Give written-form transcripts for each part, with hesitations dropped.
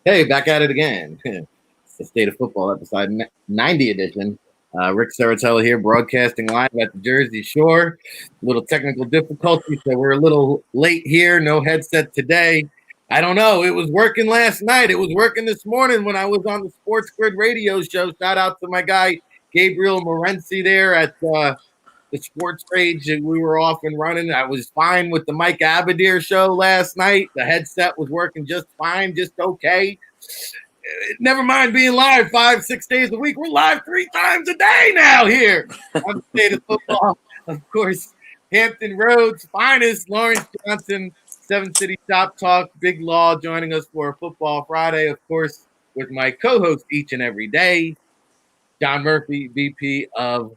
Hey, back at it again. It's the State of Football episode 90 edition. Ric Serritella here, broadcasting live at the Jersey Shore. A little technical difficulty, so we're a little late here. No headset today. I don't know. It was working last night. It was working this morning when I was on the Sports Grid radio show. Shout out to my guy, Gabriel Morency, there at the sports page. We were off and running. I was fine with the Mike Abadir show last night. The headset was working just fine, just okay. Never mind being live 5-6 days a week. We're live 3 times a day now here on the State of Football. Of course, Hampton Roads' finest, Lawrence Johnson, 7 City Shop Talk, Big Law joining us for a Football Friday, of course, with my co-host each and every day, John Murphy, VP of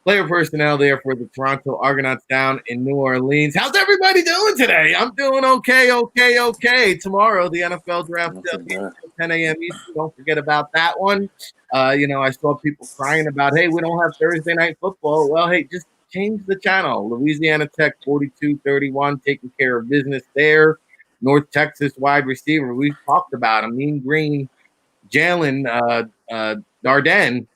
Player personnel there for the Toronto Argonauts down in New Orleans. How's everybody doing today? I'm doing okay. Tomorrow, the NFL draft at 10 a.m. Eastern. Don't forget about that one. I saw people crying about, hey, we don't have Thursday night football. Well, hey, just change the channel. Louisiana Tech 42-31, taking care of business there. North Texas wide receiver. We've talked about him. Mean Green, Jalen Darden.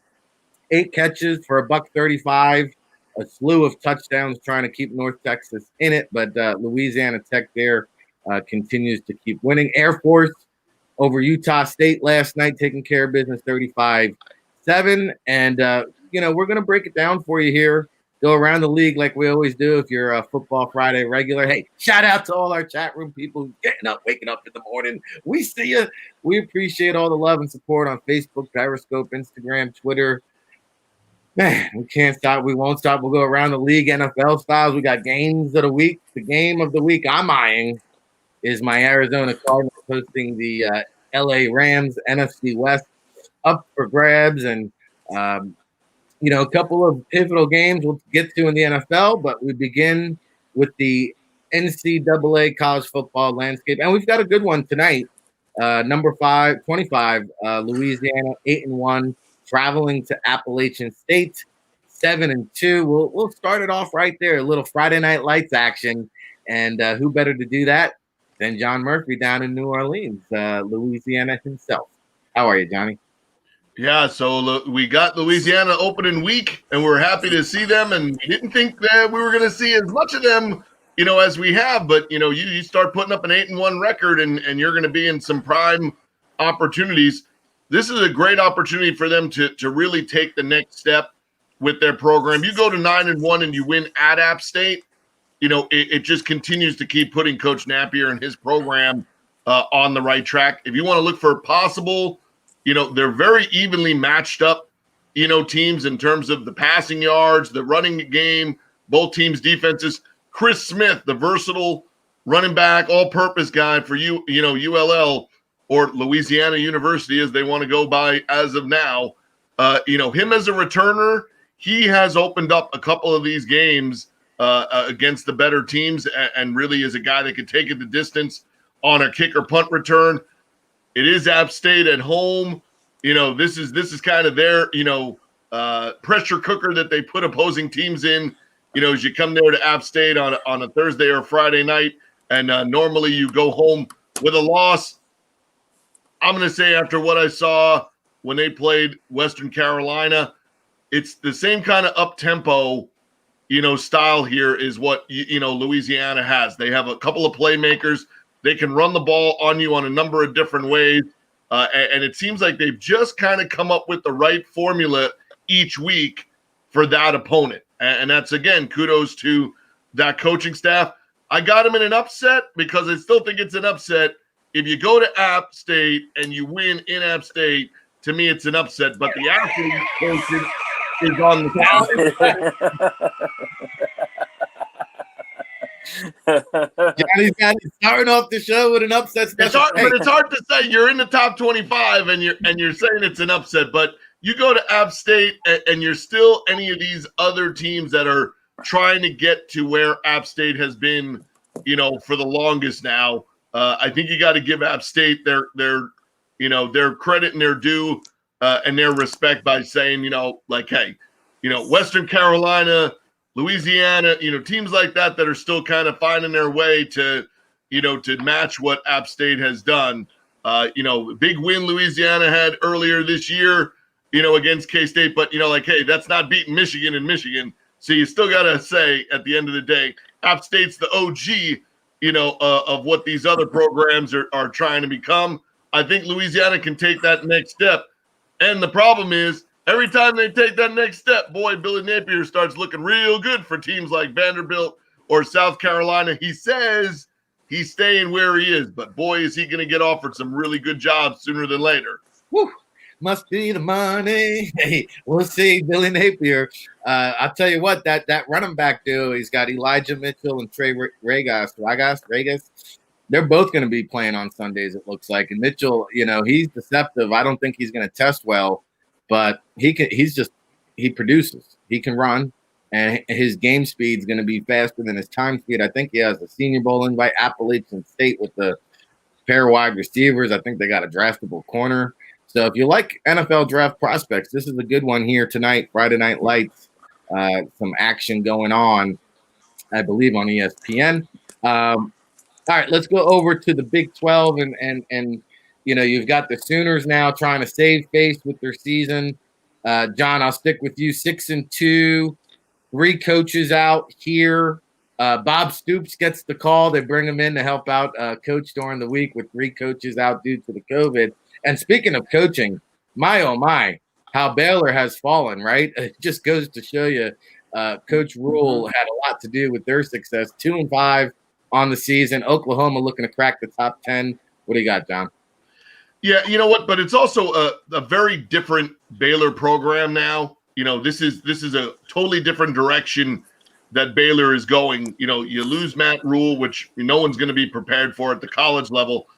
8 catches for $135, a slew of touchdowns trying to keep North Texas in it, but Louisiana Tech there continues to keep winning. Air Force over Utah State last night, taking care of business 35-7, and we're going to break it down for you here, go around the league like we always do. If you're a Football Friday regular, hey, shout out to all our chat room people getting up, waking up in the morning. We see you. We appreciate all the love and support on Facebook, Periscope, Instagram, Twitter. Man, we can't stop. We won't stop. We'll go around the league, NFL styles. We got games of the week. The game of the week I'm eyeing is my Arizona Cardinals hosting the LA Rams. NFC West up for grabs, and a couple of pivotal games we'll get to in the NFL. But we begin with the NCAA college football landscape, and we've got a good one tonight. Number 25, Louisiana 8-1. Traveling to Appalachian State, 7-2. We'll start it off right there. A little Friday Night Lights action, and who better to do that than John Murphy down in New Orleans, Louisiana himself. How are you, Johnny? Yeah, so we got Louisiana opening week, and we're happy to see them. And we didn't think that we were going to see as much of them, as we have. But you start putting up an 8-1 record, and you're going to be in some prime opportunities. This is a great opportunity for them to really take the next step with their program. You go to 9-1 and you win at App State, it just continues to keep putting Coach Napier and his program on the right track. If you want to look for possible, they're very evenly matched up, teams in terms of the passing yards, the running game, both teams' defenses. Chris Smith, the versatile running back, all-purpose guy for ULL, or Louisiana University, as they want to go by as of now. Him as a returner, he has opened up a couple of these games against the better teams, and really is a guy that can take it the distance on a kick or punt return. It is App State at home. This is kind of their pressure cooker that they put opposing teams in. As you come there to App State on a Thursday or Friday night, and normally you go home with a loss. I'm going to say, after what I saw when they played Western Carolina, it's the same kind of up-tempo, style here is what, Louisiana has. They have a couple of playmakers. They can run the ball on you on a number of different ways. And it seems like they've just kind of come up with the right formula each week for that opponent. And that's, again, kudos to that coaching staff. I got them in an upset because I still think it's an upset. If you go to App State and you win in App State, to me it's an upset. But the athlete portion is on the Johnny's got it starting off the show with an upset. It's hard to say you're in the top 25 and you're saying it's an upset. But you go to App State and you're still any of these other teams that are trying to get to where App State has been, for the longest now. I think you got to give App State their credit and their due and their respect by saying, hey, Western Carolina, Louisiana, teams like that are still kind of finding their way to, to match what App State has done. Big win Louisiana had earlier this year, against K-State. But, hey, that's not beating Michigan in Michigan. So you still got to say at the end of the day, App State's the OG, of what these other programs are trying to become. I think Louisiana can take that next step. And the problem is, every time they take that next step, boy, Billy Napier starts looking real good for teams like Vanderbilt or South Carolina. He says he's staying where he is, but boy, is he going to get offered some really good jobs sooner than later. Woo. Must be the money. Hey, we'll see. Billy Napier. I'll tell you what, that running back dude, he's got Elijah Mitchell and Trey Ragas. They're both going to be playing on Sundays, it looks like. And Mitchell, he's deceptive. I don't think he's going to test well, but he produces. He can run, and his game speed is going to be faster than his time speed. I think he has a Senior Bowl invite, Appalachian State, with the pair of wide receivers. I think they got a draftable corner. So if you like NFL draft prospects, this is a good one here tonight, Friday Night Lights. Some action going on, I believe, on ESPN. All right, let's go over to the Big 12, and you've got the Sooners now trying to save face with their season. John, I'll stick with you. 6-2, 3 coaches out here. Bob Stoops gets the call. They bring him in to help out coach during the week with 3 coaches out due to the COVID. And speaking of coaching, my oh my, how Baylor has fallen, right? It just goes to show you Coach Rule had a lot to do with their success. 2-5 on the season. Oklahoma looking to crack the top 10. What do you got, John? Yeah, you know what? But it's also a very different Baylor program now. This is a totally different direction that Baylor is going. You lose Matt Rule, which no one's going to be prepared for at the college level.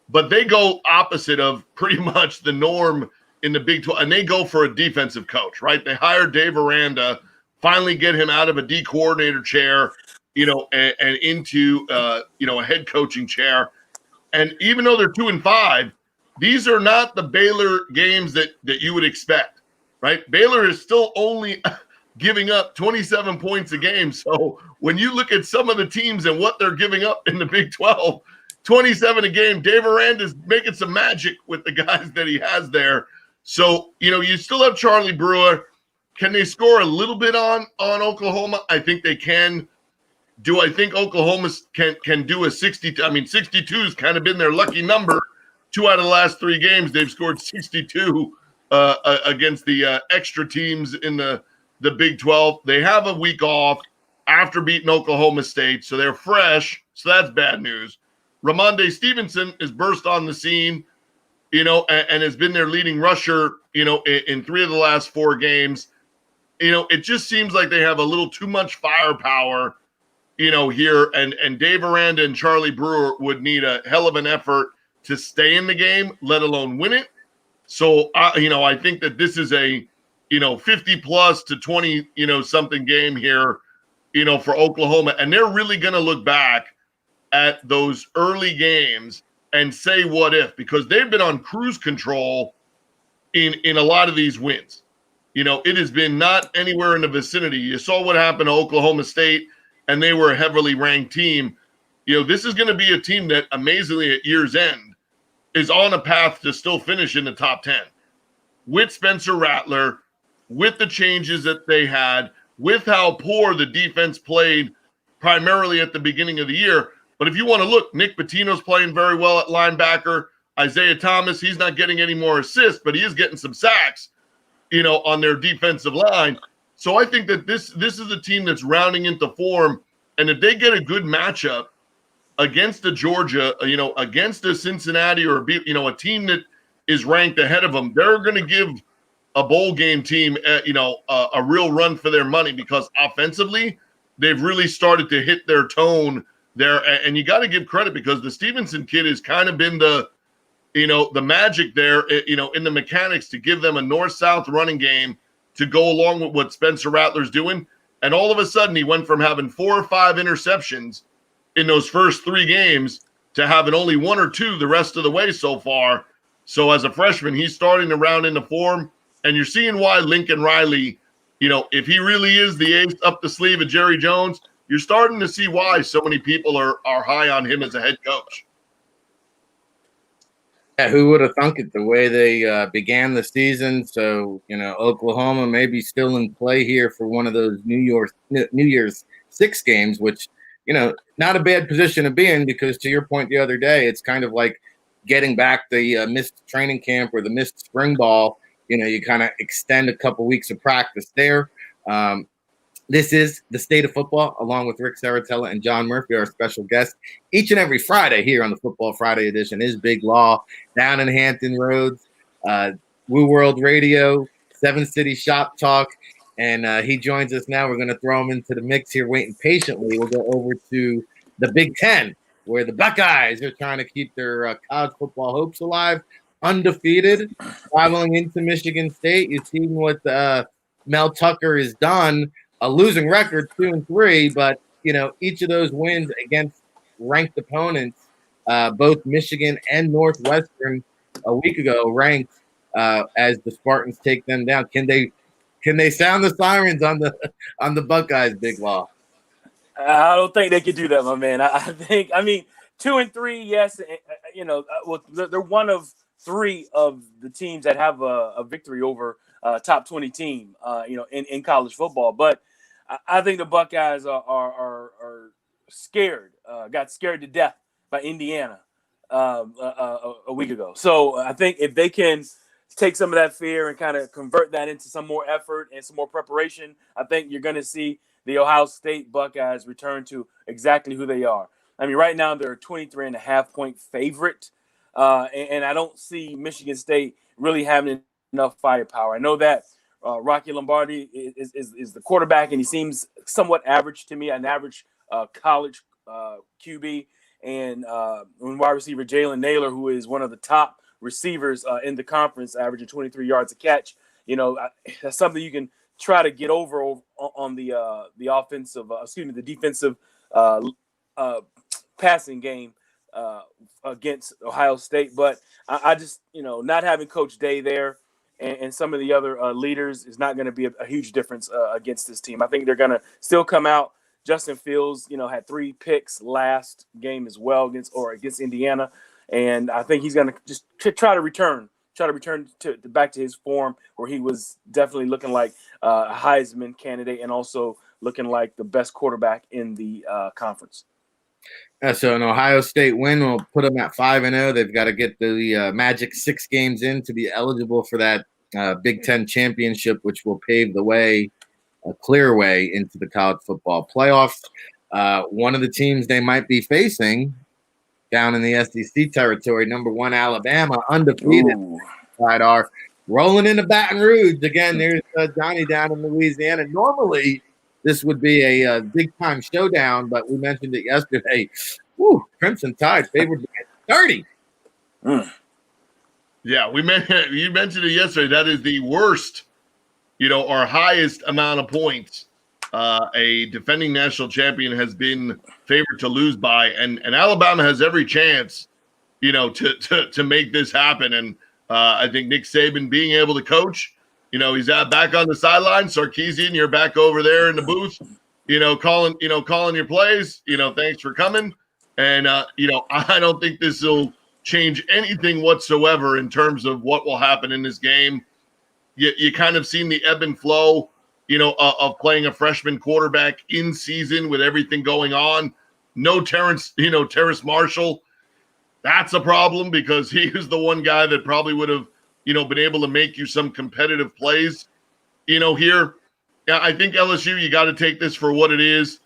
But they go opposite of pretty much the norm in the Big 12, and they go for a defensive coach, right? They hire Dave Aranda, finally get him out of a D coordinator chair, and into a head coaching chair. And even though they're 2-5, these are not the Baylor games that you would expect, right? Baylor is still only giving up 27 points a game. So when you look at some of the teams and what they're giving up in the Big 12, 27 a game, Dave Aranda's making some magic with the guys that he has there. So, you still have Charlie Brewer. Can they score a little bit on Oklahoma? I think they can. Do I think Oklahoma can do a 60? I mean, 62 has kind of been their lucky number. 2 out of the last 3 games, they've scored 62 against the extra teams in the Big 12. They have a week off after beating Oklahoma State, so they're fresh. So that's bad news. Ramondre Stevenson is burst on the scene, and has been their leading rusher, in 3 of the last 4 games. It just seems like they have a little too much firepower, here. And Dave Aranda and Charlie Brewer would need a hell of an effort to stay in the game, let alone win it. So, I think that this is a, 50+ to 20, something game here, for Oklahoma. And they're really going to look back at those early games and say what if, because they've been on cruise control in a lot of these wins. It has been not anywhere in the vicinity. You saw what happened to Oklahoma State, and they were a heavily ranked team. This is going to be a team that amazingly at year's end is on a path to still finish in the top 10 with Spencer Rattler, with the changes that they had, with how poor the defense played primarily at the beginning of the year. But if you want to look, Nick Pitino's playing very well at linebacker. Isaiah Thomas, he's not getting any more assists, but he is getting some sacks, on their defensive line. So I think that this is a team that's rounding into form. And if they get a good matchup against a Georgia, against a Cincinnati or a team that is ranked ahead of them, they're going to give a bowl game team, a real run for their money, because offensively they've really started to hit their tone there. And you got to give credit, because the Stevenson kid has kind of been the magic there, in the mechanics to give them a north-south running game to go along with what Spencer Rattler's doing. And all of a sudden he went from having 4 or 5 interceptions in those first 3 games to having only 1 or 2 the rest of the way so far. So as a freshman, he's starting to round into form. And you're seeing why Lincoln Riley, if he really is the ace up the sleeve of Jerry Jones, you're starting to see why so many people are high on him as a head coach. who would have thunk it the way they began the season? So, Oklahoma may be still in play here for one of those New Year's 6 games, which, not a bad position to be in because to your point the other day, it's kind of like getting back the missed training camp or the missed spring ball. You kind of extend a couple weeks of practice there. This is the State of Football, along with Ric Serritella and John Murphy, our special guest. Each and every Friday here on the Football Friday edition is Big Law down in Hampton Roads, Woo World Radio, 7 City Shop Talk, and he joins us now. We're going to throw him into the mix here, waiting patiently. We'll go over to the Big Ten, where the Buckeyes are trying to keep their college football hopes alive, undefeated, traveling into Michigan State. You've seen what Mel Tucker has done. A losing record, 2-3, but each of those wins against ranked opponents, both Michigan and Northwestern a week ago, ranked as the Spartans take them down. Can they sound the sirens on the Buckeyes, Big Law? I don't think they could do that, my man. I mean, 2-3, yes. They're one of 3 of the teams that have a victory over top 20 team, in college football, but I think the Buckeyes are scared, got scared to death by Indiana a week ago. So I think if they can take some of that fear and kind of convert that into some more effort and some more preparation, I think you're going to see the Ohio State Buckeyes return to exactly who they are. I mean, right now they're a 23.5-point favorite, and I don't see Michigan State really having enough firepower. I know that Rocky Lombardi is the quarterback, and he seems somewhat average to me, an average college QB. And wide receiver Jalen Naylor, who is one of the top receivers in the conference, averaging 23 yards a catch. That's something you can try to get over on the defensive passing game against Ohio State. But I just, not having Coach Day there and some of the other leaders is not going to be a huge difference against this team. I think they're going to still come out. Justin Fields, had 3 picks last game as well against Indiana, and I think he's going to just try to return back to his form where he was definitely looking like a Heisman candidate and also looking like the best quarterback in the conference. So an Ohio State win will put them at 5-0. They've got to get the magic 6 games in to be eligible for that Big Ten championship, which will pave the way, a clear way into the college football playoffs. One of the teams they might be facing down in the SEC territory, number 1 Alabama, undefeated, are rolling into Baton Rouge. Again, there's Johnny down in Louisiana. Normally, this would be a big-time showdown, but we mentioned it yesterday. Crimson Tide favored by 30. Yeah, you mentioned it yesterday. That is the worst, our highest amount of points a defending national champion has been favored to lose by, and Alabama has every chance, to make this happen. And I think Nick Saban being able to coach, he's back on the sideline. Sarkisian, you're back over there in the booth, calling your plays. Thanks for coming. And I don't think this will change anything whatsoever in terms of what will happen in this game. You kind of seen the ebb and flow, of playing a freshman quarterback in season with everything going on. No Terrence Marshall. That's a problem because he is the one guy that probably would have, been able to make you some competitive plays, here. Yeah, I think LSU, you got to take this for what it is,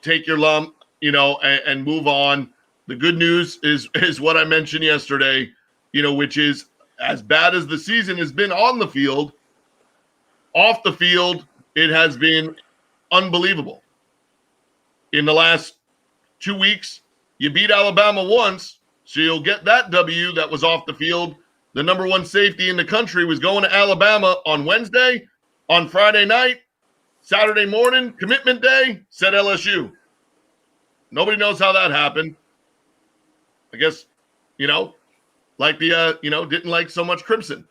take your lump, and move on. The good news is what I mentioned yesterday, which is as bad as the season has been on the field, off the field, it has been unbelievable. In the last 2 weeks, you beat Alabama once, so you'll get that W that was off the field. The number 1 safety in the country was going to Alabama on Wednesday, on Friday night, Saturday morning, commitment day, said LSU. Nobody knows how that happened. I guess, didn't like so much crimson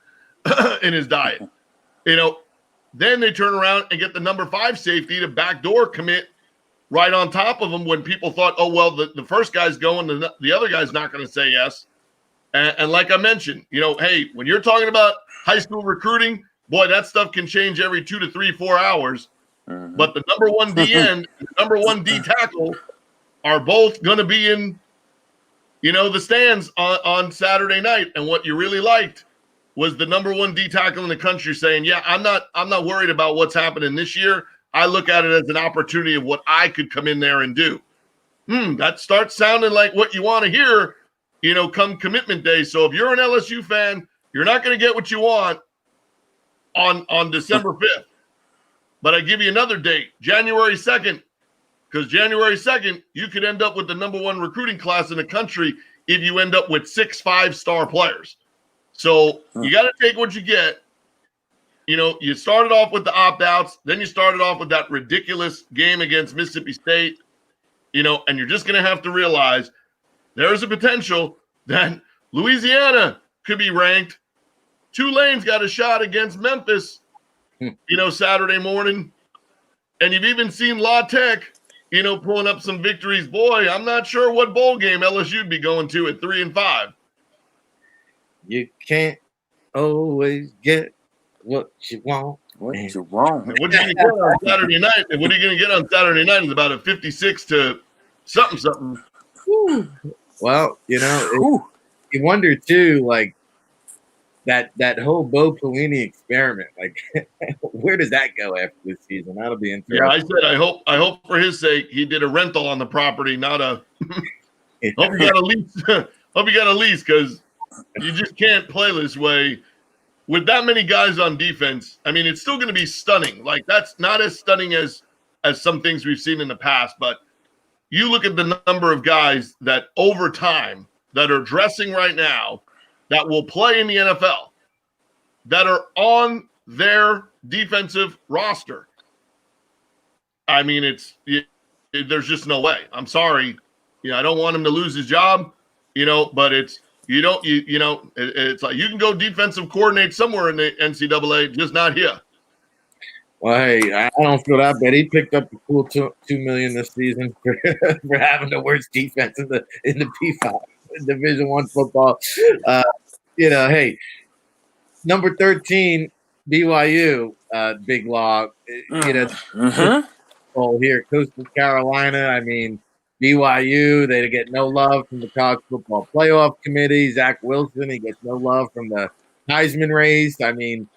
in his diet. Then they turn around and get the number 5 safety to backdoor commit right on top of him when people thought, oh, well, the first guy's going, the other guy's not going to say yes. And like I mentioned, hey, when you're talking about high school recruiting, boy, that stuff can change every 2 to 3, 4 hours. Mhm. But the number one D end and the number one D tackle are both going to be in, the stands on Saturday night. And what you really liked was the number one D tackle in the country saying, yeah, I'm not worried about what's happening this year. I look at it as an opportunity of what I could come in there and do. That starts sounding like what you want to hear, come commitment day. So if you're an LSU fan, you're not going to get what you want on December 5th. But I give you another date, January 2nd, because January 2nd, you could end up with the number one recruiting class in the country if you end up with 6 5-star players. So you got to take what you get. You started off with the opt-outs. Then you started off with that ridiculous game against Mississippi State, and you're just going to have to realize there's a potential that Louisiana could be ranked. Tulane's got a shot against Memphis, Saturday morning. And you've even seen La Tech, pulling up some victories. Boy, I'm not sure what bowl game LSU'd be going to at 3-5. You can't always get what you want. What you want? What are you going to get on Saturday night? And what are you going to get on Saturday night is about a 56 to something. Whew. Well, you wonder too, like that whole Bo Pelini experiment. Like, where does that go after this season? That'll be interesting. Yeah, I said I hope for his sake he did a rental on the property, not a. Hope he got a lease. Hope he got a lease because you just can't play this way with that many guys on defense. I mean, it's still going to be stunning. Like that's not as stunning as some things we've seen in the past, but you look at the number of guys that over time that are dressing right now that will play in the NFL that are on their defensive roster. I mean, there's just no way. I'm sorry. I don't want him to lose his job, but it's like you can go defensive coordinate somewhere in the NCAA, just not here. Well, hey, I don't feel that bad. He picked up a cool $2 million this season for having the worst defense in the P5 Division I football. Hey, number 13 BYU, big log. Here, Coastal Carolina. I mean, BYU, they get no love from the College Football Playoff Committee. Zach Wilson, he gets no love from the Heisman race. I mean,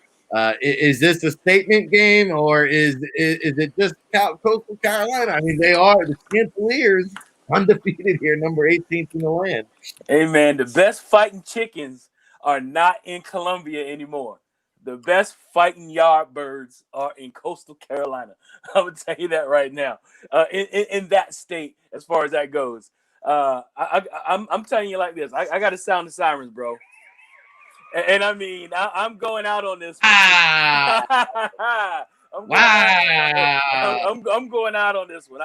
is this a statement game or is it just Coastal Carolina? I mean, they are the Chanticleers, undefeated here, number 18th in the land. Hey, man, the best fighting chickens are not in Columbia anymore. The best fighting yardbirds are in Coastal Carolina. I would tell you that right now. In that state, as far as that goes, I'm telling you like this. I got to sound the sirens, bro. And I mean, I'm going out on this. I'm going out on this one.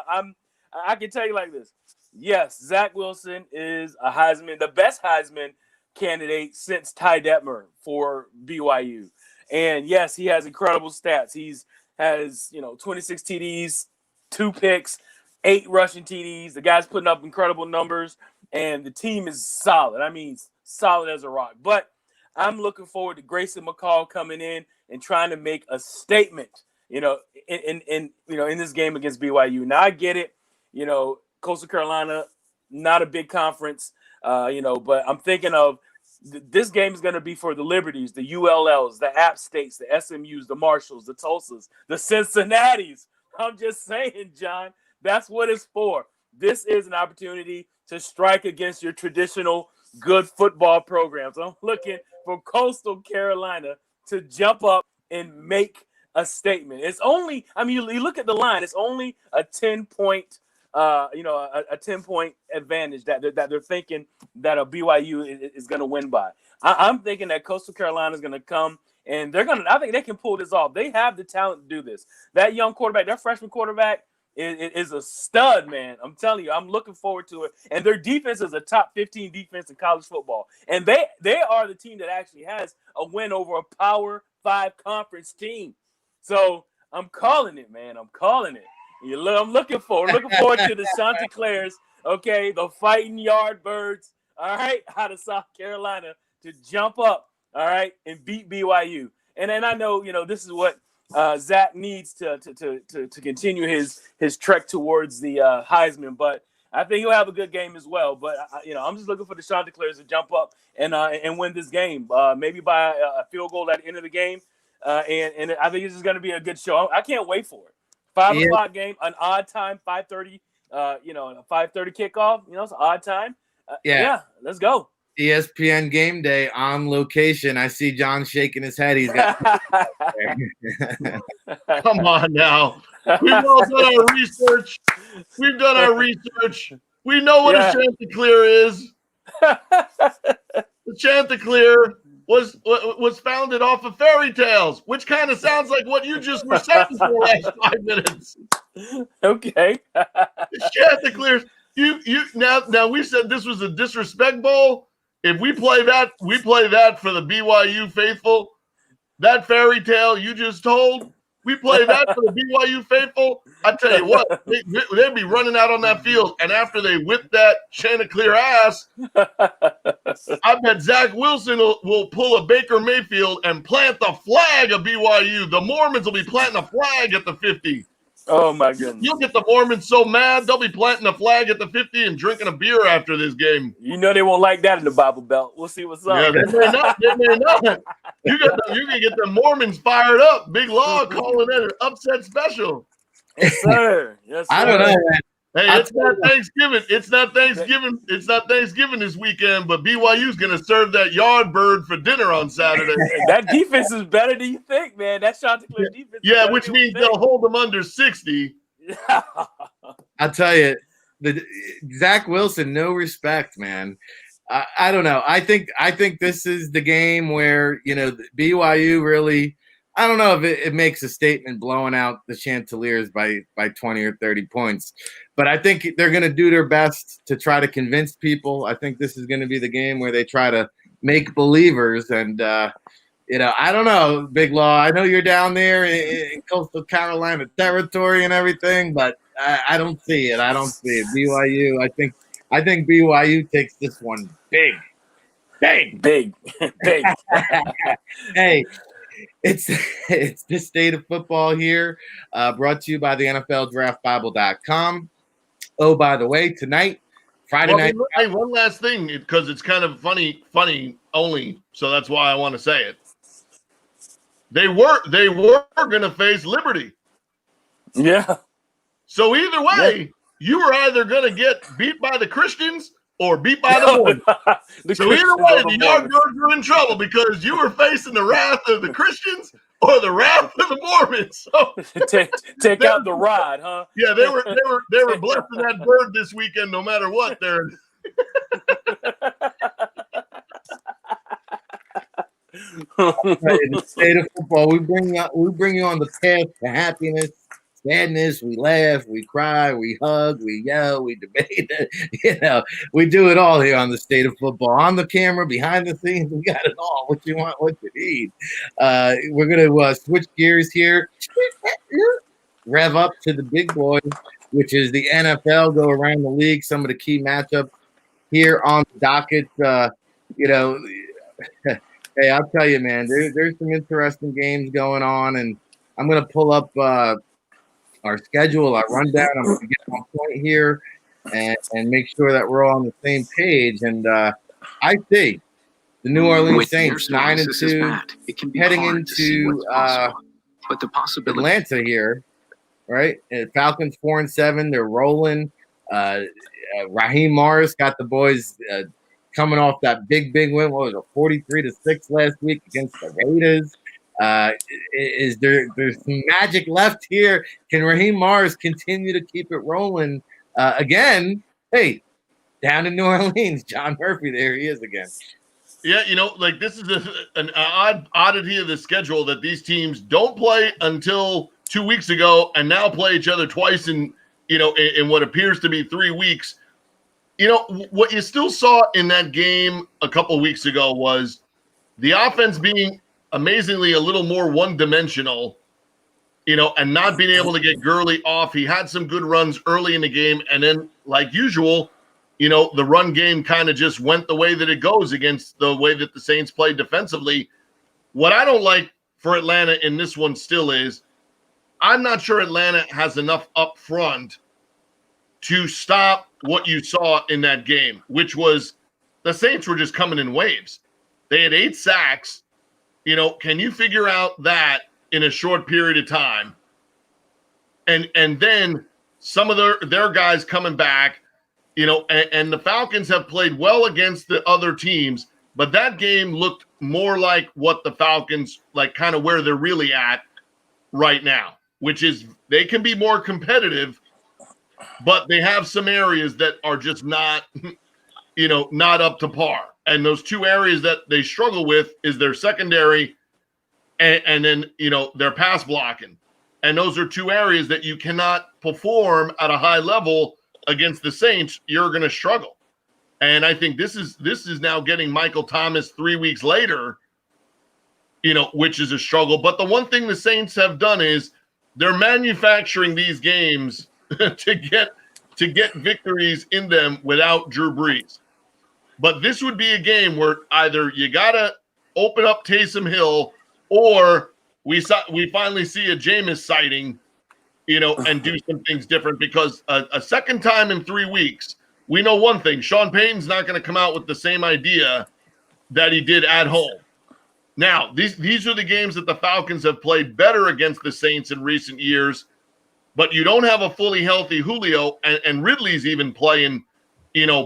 I can tell you like this. Yes, Zach Wilson is a Heisman, the best Heisman candidate since Ty Detmer for BYU. And yes, he has incredible stats. He's has 26 TDs, 2 picks, 8 rushing TDs. The guy's putting up incredible numbers, and the team is solid. I mean, solid as a rock. But I'm looking forward to Grayson McCall coming in and trying to make a statement, in this game against BYU. Now I get it, Coastal Carolina, not a big conference, but I'm thinking of this game is going to be for the Liberties, the ULLs, the App States, the SMUs, the Marshalls, the Tulsas, the Cincinnatis. I'm just saying, John, that's what it's for. This is an opportunity to strike against your traditional good football programs. I'm looking for Coastal Carolina to jump up and make a statement. It's only, you look at the line, it's only a 10-point a 10-point advantage that they're thinking that a BYU is going to win by. I'm thinking that Coastal Carolina is going to come and I think they can pull this off. They have the talent to do this. That young quarterback, their freshman quarterback is a stud, man. I'm telling you, I'm looking forward to it. And their defense is a top 15 defense in college football. And they are the team that actually has a win over a Power 5 conference team. So I'm calling it, man. I'm calling it. I'm looking forward to the Chanticleers, okay, the fighting Yardbirds all right, out of South Carolina to jump up, all right, and beat BYU. And then I know, this is what Zach needs to continue his trek towards the Heisman, but I think he'll have a good game as well. But I'm just looking for the Chanticleers to jump up and win this game, maybe by a field goal at the end of the game. And I think this is going to be a good show. I can't wait for it. 5:00 game, an odd time, 5:30. A 5:30 kickoff. It's an odd time. Yeah, let's go. ESPN Game Day on location. I see John shaking his head. He's got. Come on now. We've all done our research. We've done our research. We know what a Chanticleer is. The Chanticleer was founded off of fairy tales, which kind of sounds like what you just were saying for the last 5 minutes. Okay. The Chanticleers. Now we said this was a disrespect bowl. If we play that for the BYU faithful. That fairy tale you just told, we play that for the BYU faithful. I tell you what, they'd be running out on that field, and after they whip that Chanticleer ass, I bet Zach Wilson will pull a Baker Mayfield and plant the flag of BYU. The Mormons will be planting a flag at the 50. Oh, my goodness. You'll get the Mormons so mad, they'll be planting a flag at the 50 and drinking a beer after this game. They won't like that in the Bible Belt. We'll see what's up. Yeah, they may not. You can get the Mormons fired up. Big Law calling it an upset special. Yes, sir. Yes, sir. I don't know, man. Hey, it's not Thanksgiving. It's not Thanksgiving this weekend, but BYU's going to serve that yard bird for dinner on Saturday. That defense is better than you think, man. That Chanticleer defense. Yeah, which means they'll hold them under 60. I'll tell you, Zach Wilson, no respect, man. I don't know. I think this is the game where BYU really. I don't know if it makes a statement blowing out the Chanticleers by 20 or 30 points, but I think they're going to do their best to try to convince people. I think this is going to be the game where they try to make believers. And, I don't know, Big Law. I know you're down there in coastal Carolina territory and everything, but I don't see it. I don't see it. BYU, I think BYU takes this one big. Big. Hey. It's the state of football here, brought to you by the NFLDraftBible.com. Oh, by the way, tonight, Friday night. Hey, one last thing, because it's kind of funny only, so that's why I want to say it. They were going to face Liberty. Yeah. So either way, you were either going to get beat by the Christians or beat by the Mormons. So either way, the Yardbirds were in trouble because you were facing the wrath of the Christians or the wrath of the Mormons. So take out the rod, huh? Yeah, they were blessing that bird this weekend, no matter what. They're the state of football. We bring you on the path to happiness. Sadness, we laugh, we cry, we hug, we yell, we debate. We do it all here on the state of football. On the camera, behind the scenes, we got it all. What you want, what you need. We're gonna switch gears here, rev up to the big boy, which is the NFL. Go around the league. Some of the key matchups here on the docket. Hey, I'll tell you, man. There's some interesting games going on, and I'm gonna pull up our schedule, our rundown. I'm going to get on point here and make sure that we're all on the same page. And I see the New Orleans Saints 9-2, heading into but the possibility Atlanta here, right? And Falcons 4-7. They're rolling. Raheem Morris got the boys coming off that big win. What was it, 43-6 last week against the Raiders? Is there's some magic left here? Can Raheem Morris continue to keep it rolling again? Hey, down in New Orleans, John Murphy, there he is again. Yeah, this is an odd oddity of the schedule that these teams don't play until 2 weeks ago and now play each other twice in what appears to be 3 weeks. What you still saw in that game a couple weeks ago was the offense being amazingly a little more one-dimensional, and not being able to get Gurley off. He had some good runs early in the game, and then, like usual, the run game kind of just went the way that it goes against the way that the Saints played defensively. What I don't like for Atlanta in this one still is I'm not sure Atlanta has enough up front to stop what you saw in that game, which was the Saints were just coming in waves. They had 8 sacks. Can you figure out that in a short period of time? And then some of their guys coming back, and the Falcons have played well against the other teams, but that game looked more like what the Falcons, like kind of where they're really at right now, which is they can be more competitive, but they have some areas that are just not, not up to par. And those 2 areas that they struggle with is their secondary and then, their pass blocking. And those are 2 areas that you cannot perform at a high level against the Saints. You're going to struggle. And I think this is now getting Michael Thomas 3 weeks later, which is a struggle. But the one thing the Saints have done is they're manufacturing these games to get victories in them without Drew Brees. But this would be a game where either you got to open up Taysom Hill or we finally see a Jameis sighting, and do some things different, because a second time in 3 weeks, we know one thing: Sean Payton's not going to come out with the same idea that he did at home. Now, these are the games that the Falcons have played better against the Saints in recent years, but you don't have a fully healthy Julio, and Ridley's even playing,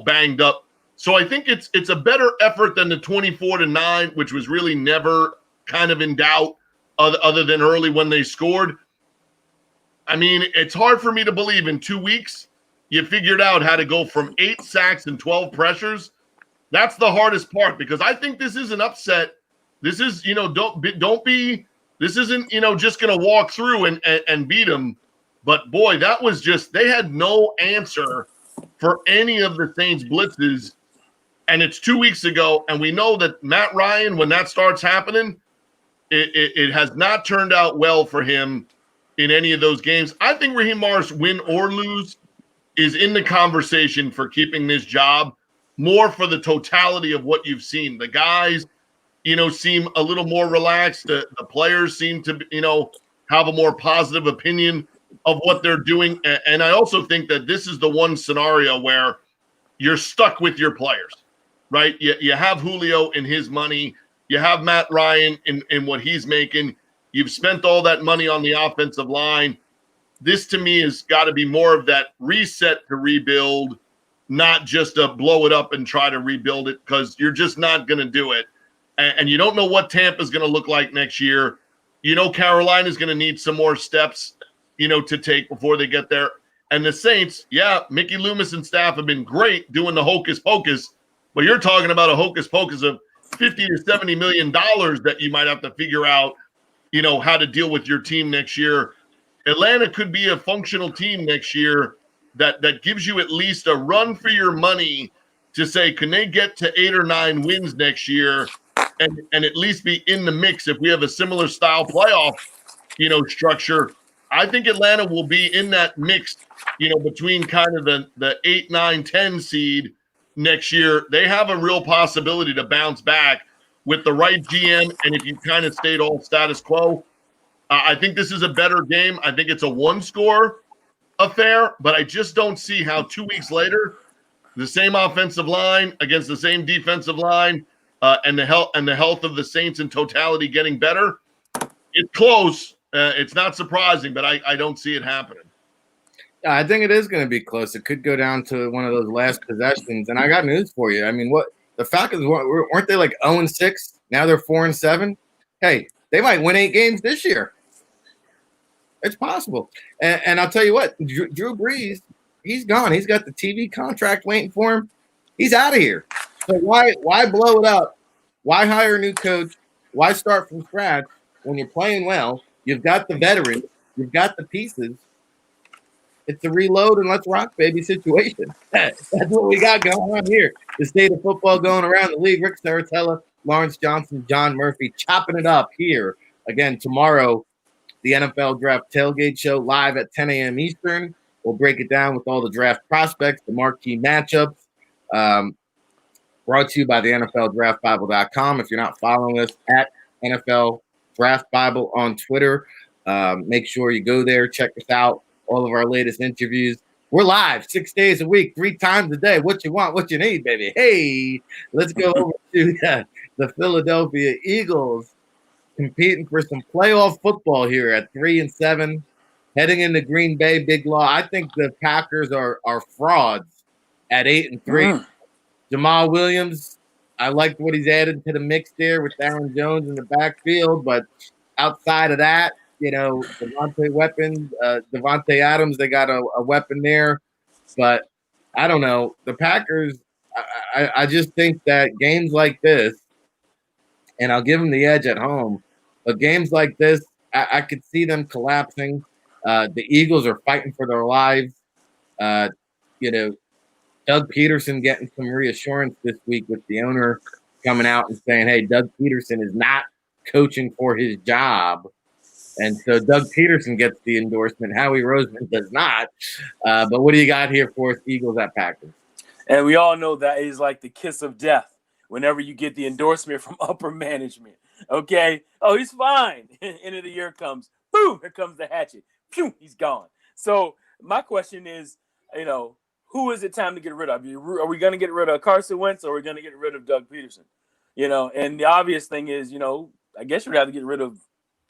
banged up. So I think it's a better effort than the 24-9, which was really never kind of in doubt other than early when they scored. I mean, it's hard for me to believe in 2 weeks you figured out how to go from 8 sacks and 12 pressures. That's the hardest part, because I think this is an upset. This is, don't be, this isn't, just going to walk through and beat them. But boy, that was just, they had no answer for any of the Saints blitzes. And it's 2 weeks ago. And we know that Matt Ryan, when that starts happening, it has not turned out well for him in any of those games. I think Raheem Morris, win or lose, is in the conversation for keeping this job, more for the totality of what you've seen. The guys, seem a little more relaxed. The players seem to, have a more positive opinion of what they're doing. And I also think that this is the one scenario where you're stuck with your players, right? You have Julio in his money. You have Matt Ryan in what he's making. You've spent all that money on the offensive line. This, to me, has got to be more of that reset to rebuild, not just a blow it up and try to rebuild it, because you're just not going to do it. And you don't know what Tampa's going to look like next year. Carolina's going to need some more steps, to take before they get there. And the Saints, Mickey Loomis and staff have been great doing the hocus pocus, but you're talking about a hocus pocus of $50 to $70 million that you might have to figure out, how to deal with your team next year. Atlanta could be a functional team next year that gives you at least a run for your money to say, can they get to 8 or 9 wins next year and at least be in the mix if we have a similar style playoff, structure. I think Atlanta will be in that mix, between kind of the 8, 9, 10 seed next year. They have a real possibility to bounce back with the right GM, and if you kind of stayed all status quo. I think this is a better game. I think it's a 1-score affair, but I just don't see how 2 weeks later, the same offensive line against the same defensive line, and the health of the Saints in totality getting better. It's close. It's not surprising, but I don't see it happening. Yeah, I think it is going to be close. It could go down to one of those last possessions. And I got news for you. I mean, what the Falcons weren't they like 0-6? Now they're 4-7. Hey, they might win 8 games this year. It's possible. And I'll tell you what, Drew Brees, he's gone. He's got the TV contract waiting for him. He's out of here. So why blow it up? Why hire a new coach? Why start from scratch when you're playing well? You've got the veterans. You've got the pieces. It's a reload and let's rock, baby situation. That's what we got going on here. The state of football going around the league. Ric Serritella, Lawrence Johnson, John Murphy chopping it up here. Again, tomorrow, the NFL Draft Tailgate Show live at 10 a.m. Eastern. We'll break it down with all the draft prospects, the marquee matchups, Brought to you by the NFLDraftBible.com. If you're not following us at NFL Draft Bible on Twitter, make sure you go there, check us out, all of our latest interviews. We're live 6 days a week, 3 times a day. What you want, what you need, baby. Hey, let's go over to the Philadelphia Eagles competing for some playoff football here at 3-7, heading into Green Bay. Big law. I think the Packers are frauds at 8-3. Jamal Williams, I liked what he's added to the mix there with Aaron Jones in the backfield, but outside of that, Devontae Adams, they got a weapon there. But I don't know. The Packers, I just think that games like this, and I'll give them the edge at home, but games like this, I could see them collapsing. The Eagles are fighting for their lives. Doug Peterson getting some reassurance this week with the owner coming out and saying, hey, Doug Peterson is not coaching for his job. And so Doug Peterson gets the endorsement. Howie Roseman does not. But what do you got here for us, Eagles at Packers? And we all know that is like the kiss of death whenever you get the endorsement from upper management. Okay? Oh, he's fine. End of the year comes. Boom, here comes the hatchet. Phew, he's gone. So my question is, who is it time to get rid of? Are we going to get rid of Carson Wentz or are we going to get rid of Doug Peterson? And the obvious thing is, I guess you'd have to get rid of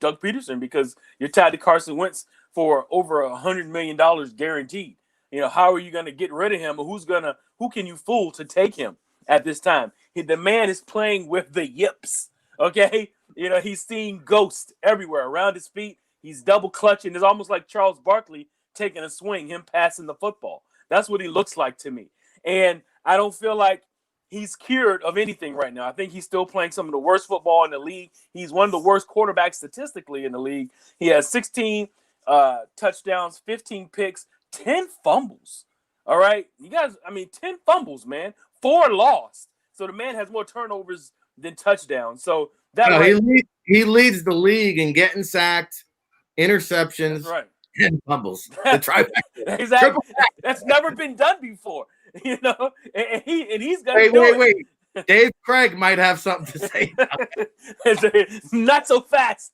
Doug Peterson because you're tied to Carson Wentz for over $100 million guaranteed. How are you going to get rid of him? Or who can you fool to take him at this time? The man is playing with the yips. Okay. He's seeing ghosts everywhere around his feet. He's double clutching. It's almost like Charles Barkley taking a swing, him passing the football. That's what he looks like to me. And I don't feel like he's cured of anything right now. I think he's still playing some of the worst football in the league. He's one of the worst quarterbacks statistically in the league. He has 16 touchdowns, 15 picks, 10 fumbles. All right? You guys, 10 fumbles, man. 4 lost. So the man has more turnovers than touchdowns. So he leads the league in getting sacked, interceptions, that's right, and fumbles. The trifecta. Exactly. That's never been done before. And he's gonna wait. Dave Craig might have something to say about that. Not so fast.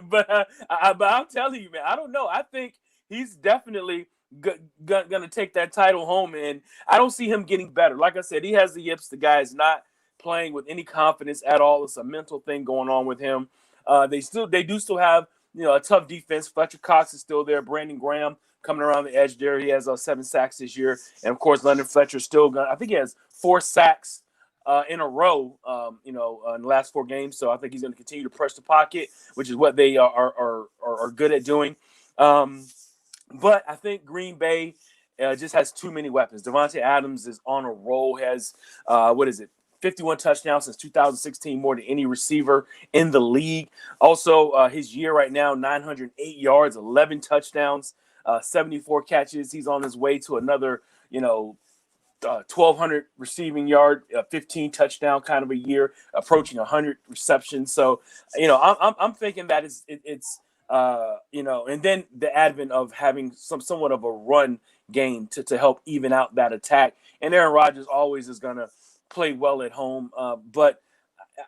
But I'm telling you, man, I don't know. I think he's definitely gonna take that title home, and I don't see him getting better. Like I said, he has the yips. The guy is not playing with any confidence at all. It's a mental thing going on with him. They do still have a tough defense. Fletcher Cox is still there. Brandon Graham coming around the edge there. He has 7 sacks this year. And, of course, London Fletcher still – I think he has 4 sacks in a row, in the last 4 games. So I think he's going to continue to press the pocket, which is what they are good at doing. But I think Green Bay just has too many weapons. Devontae Adams is on a roll, has 51 touchdowns since 2016, more than any receiver in the league. Also, his year right now, 908 yards, 11 touchdowns, 74 catches. He's on his way to another, 1,200 receiving yard, 15 touchdown kind of a year, approaching 100 receptions. So, I'm thinking that it's and then the advent of having somewhat of a run game to help even out that attack. And Aaron Rodgers always is going to play well at home, but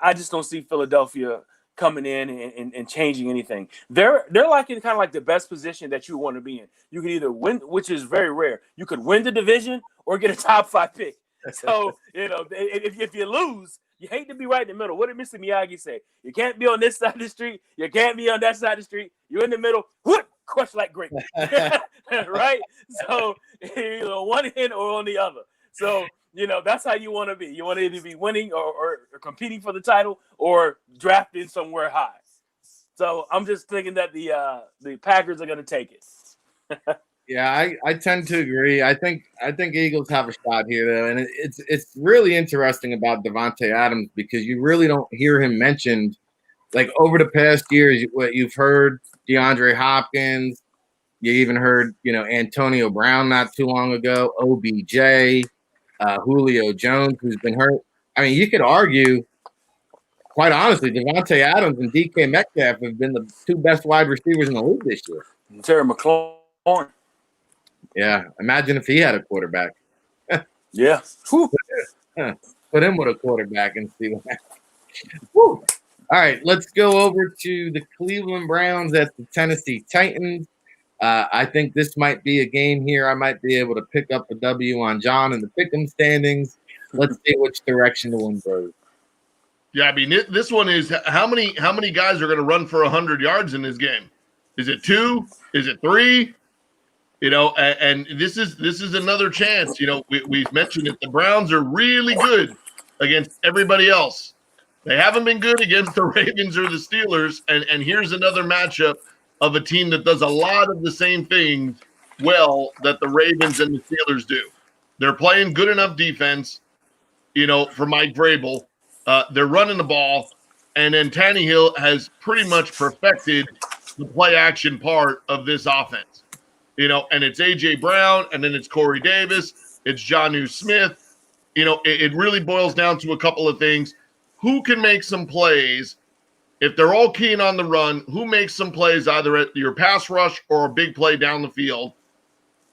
I just don't see Philadelphia coming in and changing anything. They're like in kind of like the best position that you want to be in. You can either win, which is very rare. You could win the division or get a top 5 pick. So if you lose, you hate to be right in the middle. What did Mr. Miyagi say? You can't be on this side of the street. You can't be on that side of the street. You're in the middle. Crush like grape. Right? So one end or on the other. So that's how you want to be. You want to either be winning or competing for the title or drafting somewhere high. So I'm just thinking that the Packers are going to take it. Yeah, I tend to agree. I think Eagles have a shot here, though, and it's really interesting about Devontae Adams because you really don't hear him mentioned. Like over the past years, what you've heard DeAndre Hopkins, you even heard Antonio Brown not too long ago, OBJ. Julio Jones, who's been hurt. I mean, you could argue, quite honestly, Devontae Adams and DK Metcalf have been the 2 best wide receivers in the league this year. Terry McLaurin. Yeah, imagine if he had a quarterback. Yeah. Whew. Put him with a quarterback and see what happens. Woo. All right, let's go over to the Cleveland Browns at the Tennessee Titans. I think this might be a game here. I might be able to pick up a W on John in the pick'em standings. Let's see which direction the wind goes. Yeah, I mean, this one is how many guys are going to run for 100 yards in this game? Is it 2? Is it 3? You know, and this is another chance. You know, we've mentioned it. The Browns are really good against everybody else. They haven't been good against the Ravens or the Steelers. And here's another matchup of a team that does a lot of the same things well that the Ravens and the Steelers do. They're playing good enough defense, you know, for Mike Vrabel. They're running the ball, and then Tannehill has pretty much perfected the play action part of this offense. You know, and it's A.J. Brown, and then it's Corey Davis, it's Jonnu Smith. You know, it really boils down to a couple of things. Who can make some plays? If they're all keen on the run, who makes some plays either at your pass rush or a big play down the field?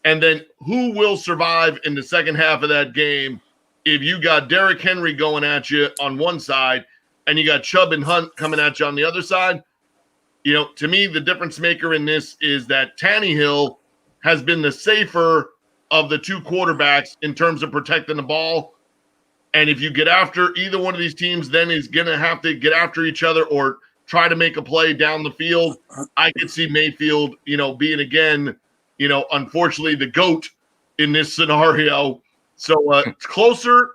And then who will survive in the second half of that game if you got Derrick Henry going at you on one side and you got Chubb and Hunt coming at you on the other side? You know, to me, the difference maker in this is that Tannehill has been the safer of the two quarterbacks in terms of protecting the ball. And if you get after either one of these teams, then is going to have to get after each other or try to make a play down the field. I could see Mayfield, you know, being again, you know, unfortunately the GOAT in this scenario. So it's closer,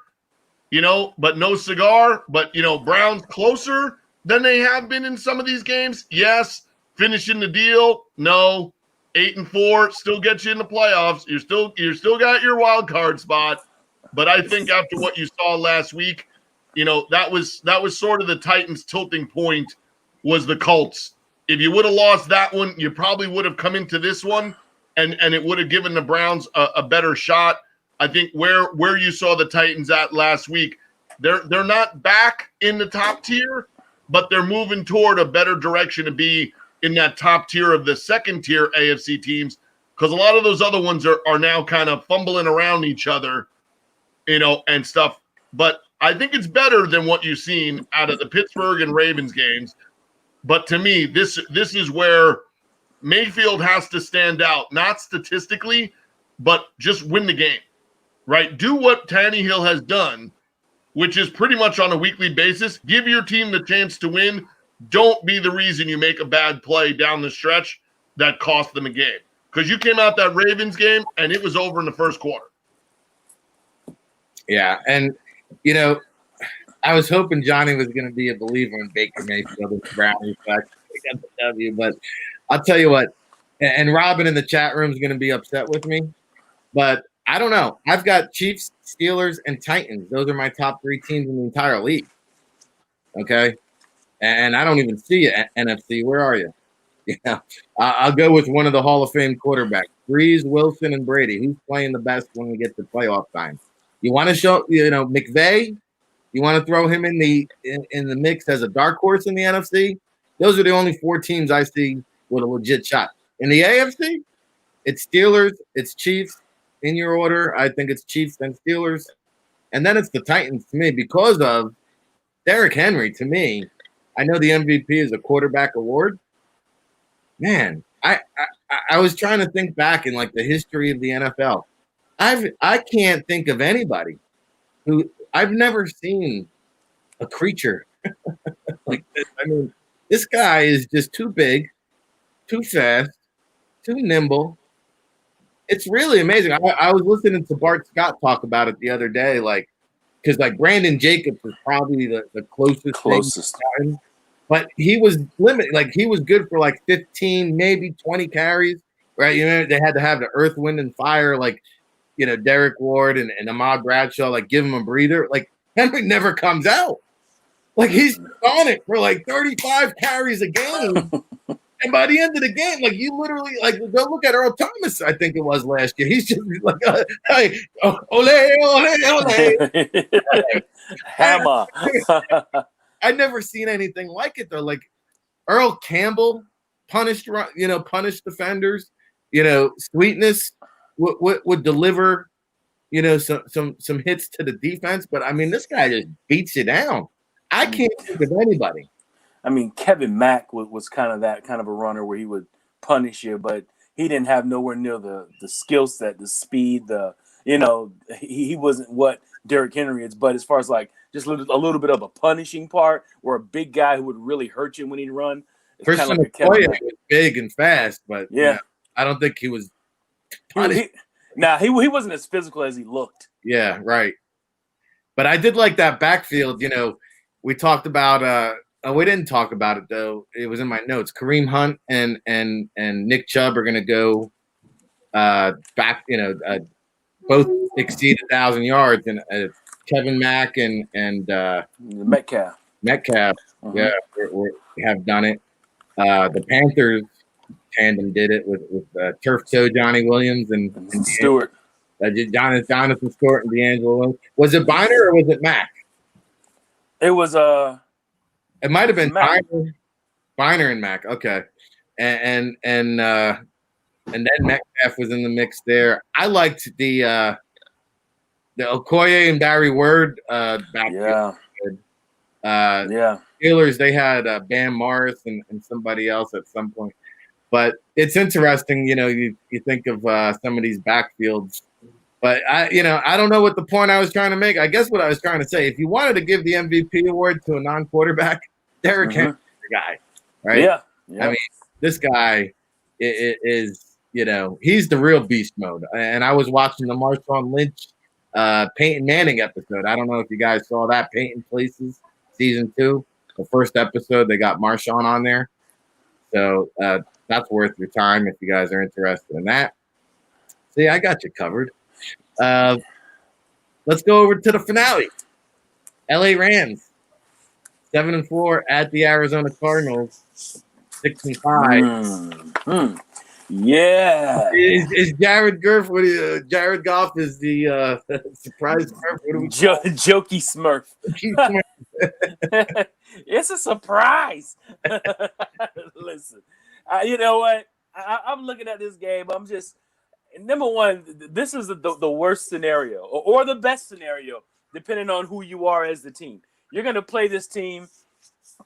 you know, but no cigar. But, you know, Browns closer than they have been in some of these games. Yes. Finishing the deal. No. 8-4 still gets you in the playoffs. You're still got your wild card spot. But I think after what you saw last week, you know, that was sort of the Titans' tilting point was the Colts. If you would have lost that one, you probably would have come into this one, and it would have given the Browns a better shot. I think where you saw the Titans at last week, they're not back in the top tier, but they're moving toward a better direction to be in that top tier of the second tier AFC teams, because a lot of those other ones are now kind of fumbling around each other, you know, and stuff. But I think it's better than what you've seen out of the Pittsburgh and Ravens games. But to me, this is where Mayfield has to stand out, not statistically, but just win the game, right? Do what Tannehill has done, which is pretty much on a weekly basis. Give your team the chance to win. Don't be the reason you make a bad play down the stretch that cost them a game. Because you came out that Ravens game, and it was over in the first quarter. Yeah, and, you know, I was hoping Johnny was going to be a believer in Baker Mayfield and Brownies, so I got the W. But I'll tell you what, and Robin in the chat room is going to be upset with me, but I don't know. I've got Chiefs, Steelers, and Titans. Those are my top three teams in the entire league. Okay? And I don't even see you, NFC. Where are you? Yeah, I'll go with one of the Hall of Fame quarterbacks, Breeze, Wilson, and Brady. Who's playing the best when we get to playoff time? You want to show, you know, McVay? You want to throw him in the mix as a dark horse in the NFC? Those are the only four teams I see with a legit shot. In the AFC, it's Steelers, it's Chiefs. In your order, I think it's Chiefs and Steelers. And then it's the Titans to me because of Derrick Henry. To me, I know the MVP is a quarterback award. Man, I was trying to think back in like the history of the NFL. I can't think of anybody who I've never seen a creature like this. I mean, this guy is just too big, too fast, too nimble. It's really amazing. I was listening to Bart Scott talk about it the other day, like because like Brandon Jacobs was probably the closest. Thing, but he was limited. Like he was good for like 15, maybe 20 carries, right? You know, they had to have the earth, wind, and fire, like, you know, Derek Ward and Ahmad Bradshaw, like give him a breather. Like Henry never comes out. Like he's on it for like 35 carries a game. And by the end of the game, like you literally, like go look at Earl Thomas, I think it was last year. He's just like, hey, ole, ole, ole. Hammer. I'd never seen anything like it though. Like Earl Campbell punished defenders. You know, Sweetness would deliver some hits to the defense, but I mean, this guy just beats you down. I can't think of anybody. I mean, Kevin Mack was kind of that kind of a runner where he would punish you, but he didn't have nowhere near the skill set, the speed, he wasn't what Derrick Henry is. But as far as like just a little bit of a punishing part or a big guy who would really hurt you when he'd run, it's kind of like a Kevin Mack. Was big and fast, but yeah, I don't think he was. He wasn't as physical as he looked. Yeah, right. But I did like that backfield. We talked about. We didn't talk about it though. It was in my notes. Kareem Hunt and Nick Chubb are going to go back. Both exceed 1,000 yards, and Kevin Mack and Metcalf. Uh-huh. Yeah, we have done it. The Panthers tandem did it with Turf Toe Johnny Williams and Stewart. Jonathan Stewart and D'Angelo Williams. Was it Biner or was it Mack? It was It might have been Biner and Mack. Okay, and then Metcalf was in the mix there. I liked the Okoye and Barry Word backfield. Yeah. Steelers, they had Bam Morris and somebody else at some point. But it's interesting, you think of some of these backfields. But I don't know what the point I was trying to make. I guess what I was trying to say, if you wanted to give the MVP award to a non-quarterback, Derrick Henry's the guy, right? Yeah. I mean, this guy is, he's the real beast mode. And I was watching the Marshawn Lynch, Peyton Manning episode. I don't know if you guys saw that, Peyton Places, season 2. The first episode, they got Marshawn on there. So that's worth your time if you guys are interested in that. See, I got you covered. Let's go over to the finale. LA Rams, 7-4 at the Arizona Cardinals, 6-5. Yeah. Is Jared Goff is the surprise Smurf? Jokey Smurf. It's a surprise. Listen, you know what? I'm looking at this game. I'm just, number one, this is the worst scenario or the best scenario, depending on who you are as the team. You're going to play this team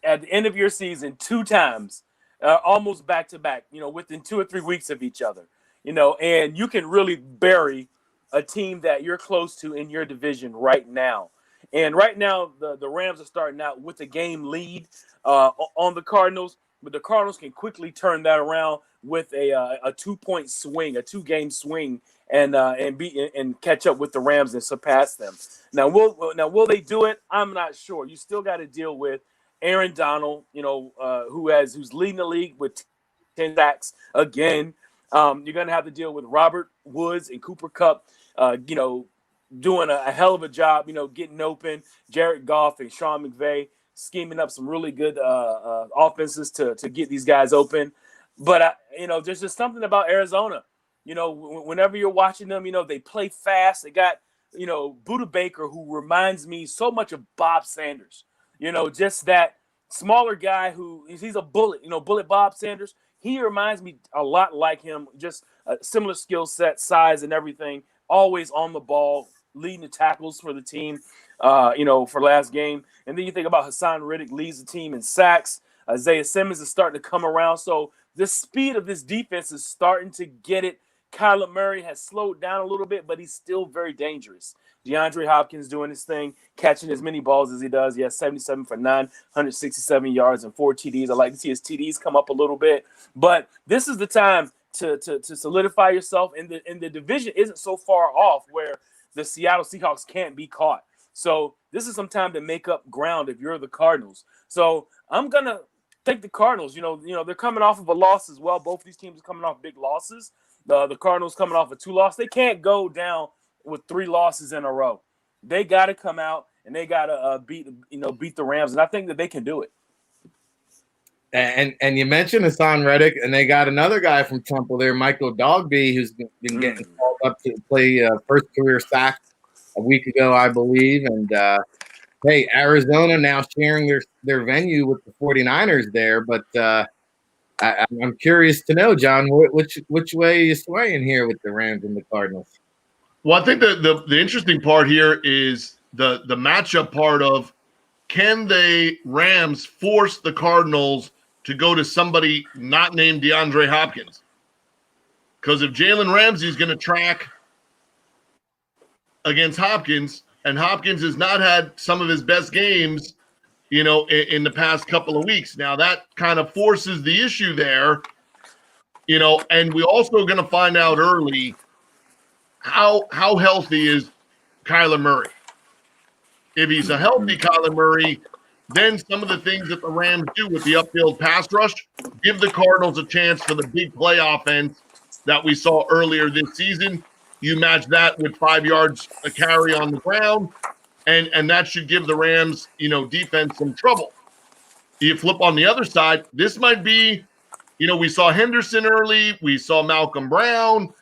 at the end of your season 2 times, almost back to back, within 2 or 3 weeks of each other, and you can really bury a team that you're close to in your division right now. And right now, the Rams are starting out with a game lead on the Cardinals, but the Cardinals can quickly turn that around with a 2-point swing, a 2-game swing, and catch up with the Rams and surpass them. Now, will they do it? I'm not sure. You still got to deal with Aaron Donald, who's leading the league with 10 sacks again. You're going to have to deal with Robert Woods and Cooper Kupp, doing a hell of a job, getting open. Jared Goff and Sean McVay scheming up some really good offenses to get these guys open. But, there's just something about Arizona. Whenever you're watching them, they play fast. They got, Budda Baker, who reminds me so much of Bob Sanders. Just that smaller guy he's a bullet, bullet Bob Sanders. He reminds me a lot like him, just a similar skill set, size, and everything. Always on the ball, leading the tackles for the team, for last game. And then you think about Hassan Riddick leads the team in sacks. Isaiah Simmons is starting to come around. So the speed of this defense is starting to get it. Kyler Murray has slowed down a little bit, but he's still very dangerous. DeAndre Hopkins doing his thing, catching as many balls as he does. He has 77 for 967 yards and 4 TDs. I like to see his TDs come up a little bit. But this is the time to solidify yourself. And the division isn't so far off where the Seattle Seahawks can't be caught. So this is some time to make up ground if you're the Cardinals. So I'm going to take the Cardinals. They're coming off of a loss as well. Both these teams are coming off big losses. The Cardinals coming off a 2 loss. They can't go down with 3 losses in a row. They got to come out and they got to beat the Rams. And I think that they can do it. And you mentioned Hassan Reddick, and they got another guy from Temple there, Michael Dogby, who's been getting called up to play first career sack a week ago, I believe. And hey, Arizona now sharing their venue with the 49ers there. But I'm curious to know, John, which way are you swaying here with the Rams and the Cardinals? Well, I think the interesting part here is the matchup part of, can they Rams force the Cardinals to go to somebody not named DeAndre Hopkins? Because if Jalen Ramsey is going to track against Hopkins, and Hopkins has not had some of his best games, in the past couple of weeks. Now that kind of forces the issue there, and we're also going to find out early how healthy is Kyler Murray. If he's a healthy Kyler Murray, then some of the things that the Rams do with the upfield pass rush give the Cardinals a chance for the big play offense that we saw earlier this season. You match that with 5 yards a carry on the ground, and that should give the Rams, defense some trouble. You flip on the other side, this might be, we saw Henderson early, we saw Malcolm Brown.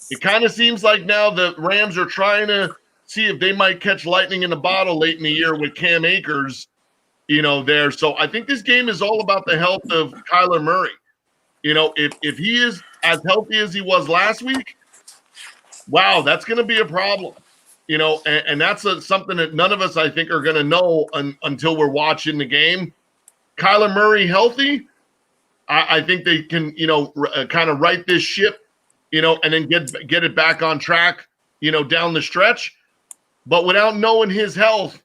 It kind of seems like now the Rams are trying to see if they might catch lightning in the bottle late in the year with Cam Akers, there. So I think this game is all about the health of Kyler Murray. If he is as healthy as he was last week, wow, that's going to be a problem. And that's something that none of us, I think, are going to know until we're watching the game. Kyler Murray healthy, I think they can, kind of right this ship, and then get it back on track, down the stretch. But without knowing his health,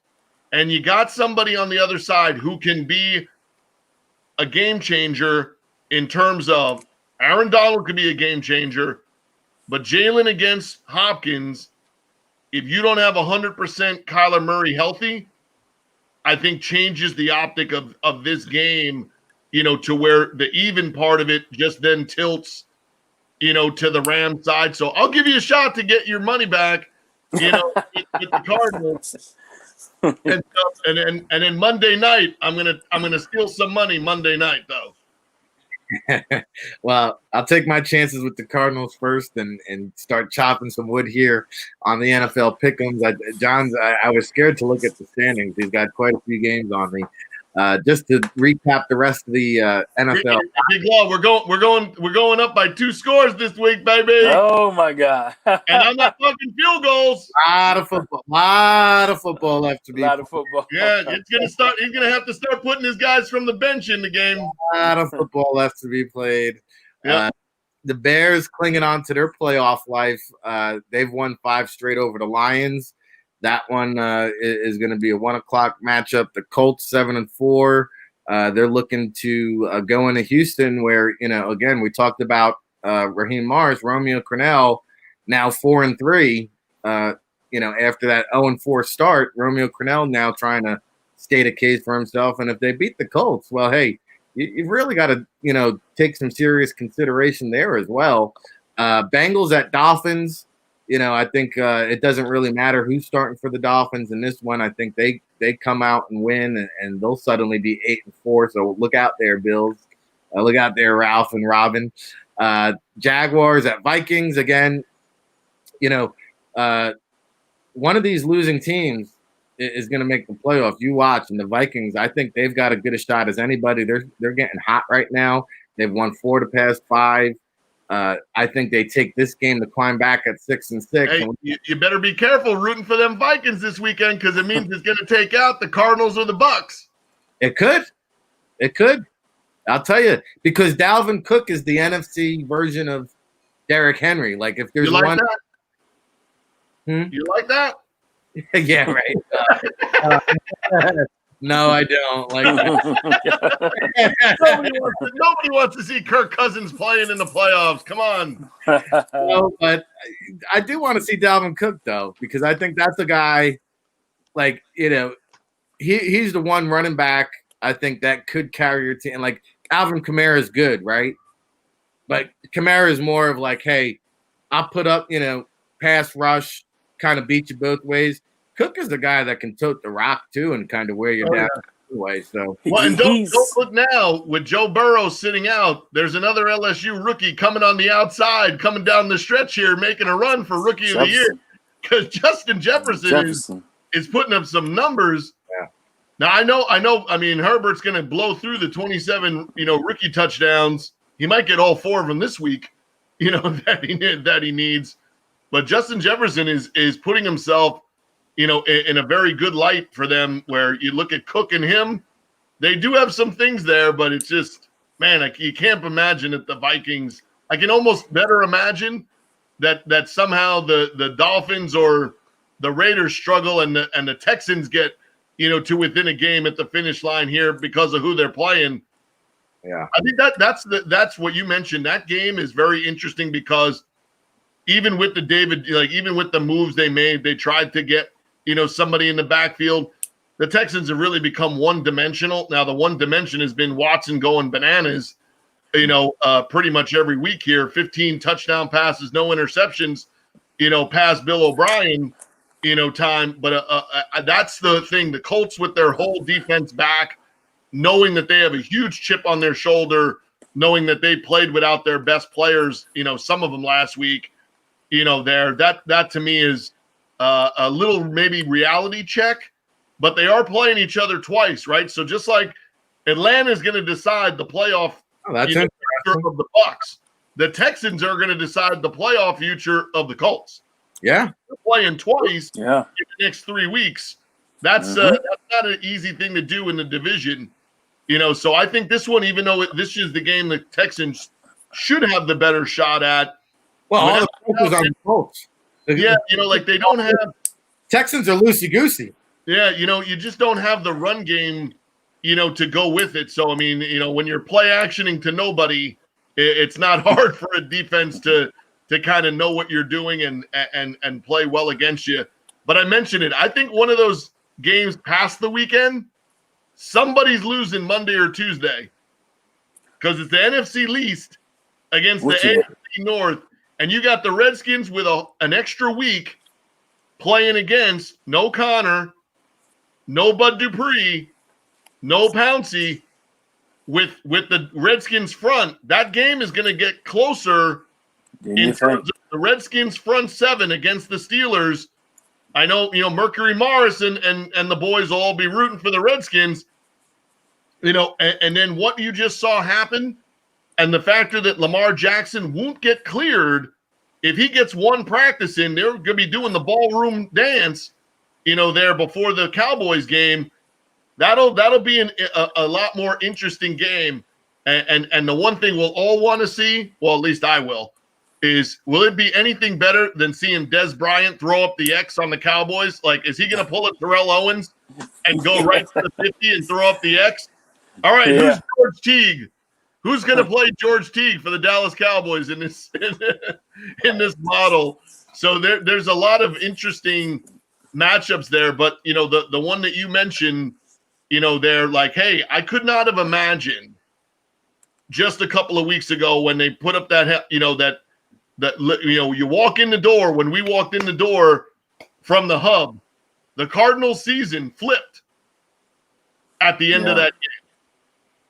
and you got somebody on the other side who can be a game changer in terms of Aaron Donald could be a game changer, but Jalen against Hopkins, if you don't have 100% Kyler Murray healthy, I think changes the optic of this game, to where the even part of it just then tilts, to the Rams side. So I'll give you a shot to get your money back, with the Cardinals. And then Monday night, I'm gonna steal some money Monday night though. Well, I'll take my chances with the Cardinals first and start chopping some wood here on the NFL pick'ems. I was scared to look at the standings. He's got quite a few games on me. Just to recap the rest of the NFL. Big Law, we're going up by 2 scores this week, baby. Oh my God! And I'm not talking field goals. Lot of football left to be. A lot of football. Yeah, it's gonna start. He's gonna have to start putting his guys from the bench in the game. A lot of football left to be played. Yep. The Bears clinging on to their playoff life. They've won 5 straight over the Lions. That one is going to be a 1:00 matchup. The Colts 7-4. They're looking to go into Houston, where again we talked about Raheem Morris, Romeo Crennel, now 4-3. After that 0-4 start, Romeo Crennel now trying to state a case for himself. And if they beat the Colts, well, hey, you've really got to take some serious consideration there as well. Bengals at Dolphins. I think it doesn't really matter who's starting for the Dolphins in this one. I think they come out and win, and they'll suddenly be 8-4. So look out there, Bills. Look out there, Ralph and Robin. Jaguars at Vikings again. One of these losing teams is going to make the playoff. You watch, and the Vikings, I think they've got as good a shot as anybody. They're getting hot right now. They've won 4 of the past 5. I think they take this game to climb back at 6-6. Hey, you better be careful rooting for them Vikings this weekend, because it means it's going to take out the Cardinals or the Bucks. It could. I'll tell you, because Dalvin Cook is the NFC version of Derrick Henry. Like if there's you like one, that? You like that? Yeah, right. No, I don't like that. Nobody wants to see Kirk Cousins playing in the playoffs. Come on. No, but I do want to see Dalvin Cook though, because I think that's a guy, like he's the one running back I think that could carry your team. Like Alvin Kamara is good, right? But Kamara is more of like, hey, I'll put up, pass rush, kind of beat you both ways. Cook is the guy that can tote the rock too and kind of wear you down anyway. So, well, and don't look now with Joe Burrow sitting out. There's another LSU rookie coming on the outside, coming down the stretch here, making a run for Rookie of the Year, because Justin Jefferson is putting up some numbers. Yeah. Now I know. I mean, Herbert's going to blow through the 27, rookie touchdowns. He might get all 4 of them this week, that he needs. but Justin Jefferson is putting himself, in a very good light for them. Where you look at Cook and him, they do have some things there, but it's just, man, you can't imagine that the Vikings. I can almost better imagine that somehow the Dolphins or the Raiders struggle and the Texans get to within a game at the finish line here because of who they're playing. Yeah, I think that's what you mentioned. That game is very interesting because even with even with the moves they made, they tried to get somebody in the backfield. The Texans have really become one-dimensional. Now the one dimension has been Watson going bananas, pretty much every week here. 15 touchdown passes, no interceptions, past Bill O'Brien, time. But that's the thing. The Colts with their whole defense back, knowing that they have a huge chip on their shoulder, knowing that they played without their best players, some of them last week, that to me is a little maybe reality check. But they are playing each other twice, right? So just like Atlanta is going to decide the playoff future of the Bucs, the Texans are going to decide the playoff future of the Colts. Yeah, they're playing twice in the next 3 weeks. That's not an easy thing to do in the division, So I think this one, even though this is the game the Texans should have the better shot at. Well, all the focus on the Colts. Yeah, they don't have Texans are loosey goosey. Yeah, you just don't have the run game, to go with it. So, I mean, when you're play actioning to nobody, it's not hard for a defense to kind of know what you're doing and play well against you. But I mentioned it. I think one of those games past the weekend, somebody's losing Monday or Tuesday because it's the NFC least against the AFC North. And you got the Redskins with an extra week playing against no Connor, no Bud Dupree, no Pouncey, with the Redskins front. That game is going to get closer in terms of the Redskins front seven against the Steelers. I know, Mercury Morrison and the boys will all be rooting for the Redskins, and then what you just saw happen and the factor that Lamar Jackson won't get cleared. If he gets one practice in, they're going to be doing the ballroom dance, there before the Cowboys game. That'll be a lot more interesting game. And the one thing we'll all want to see, well, at least I will it be anything better than seeing Des Bryant throw up the X on the Cowboys? Like, is he going to pull a Terrell Owens and go right to the 50 and throw up the X? All right, who's George Teague? Who's going to play George Teague for the Dallas Cowboys in this in this model? So there's a lot of interesting matchups there. But, the one that you mentioned, they're like, hey, I could not have imagined just a couple of weeks ago when they put up that, you walk in the door, when we walked in the door from the hub, the Cardinals season flipped at the end of that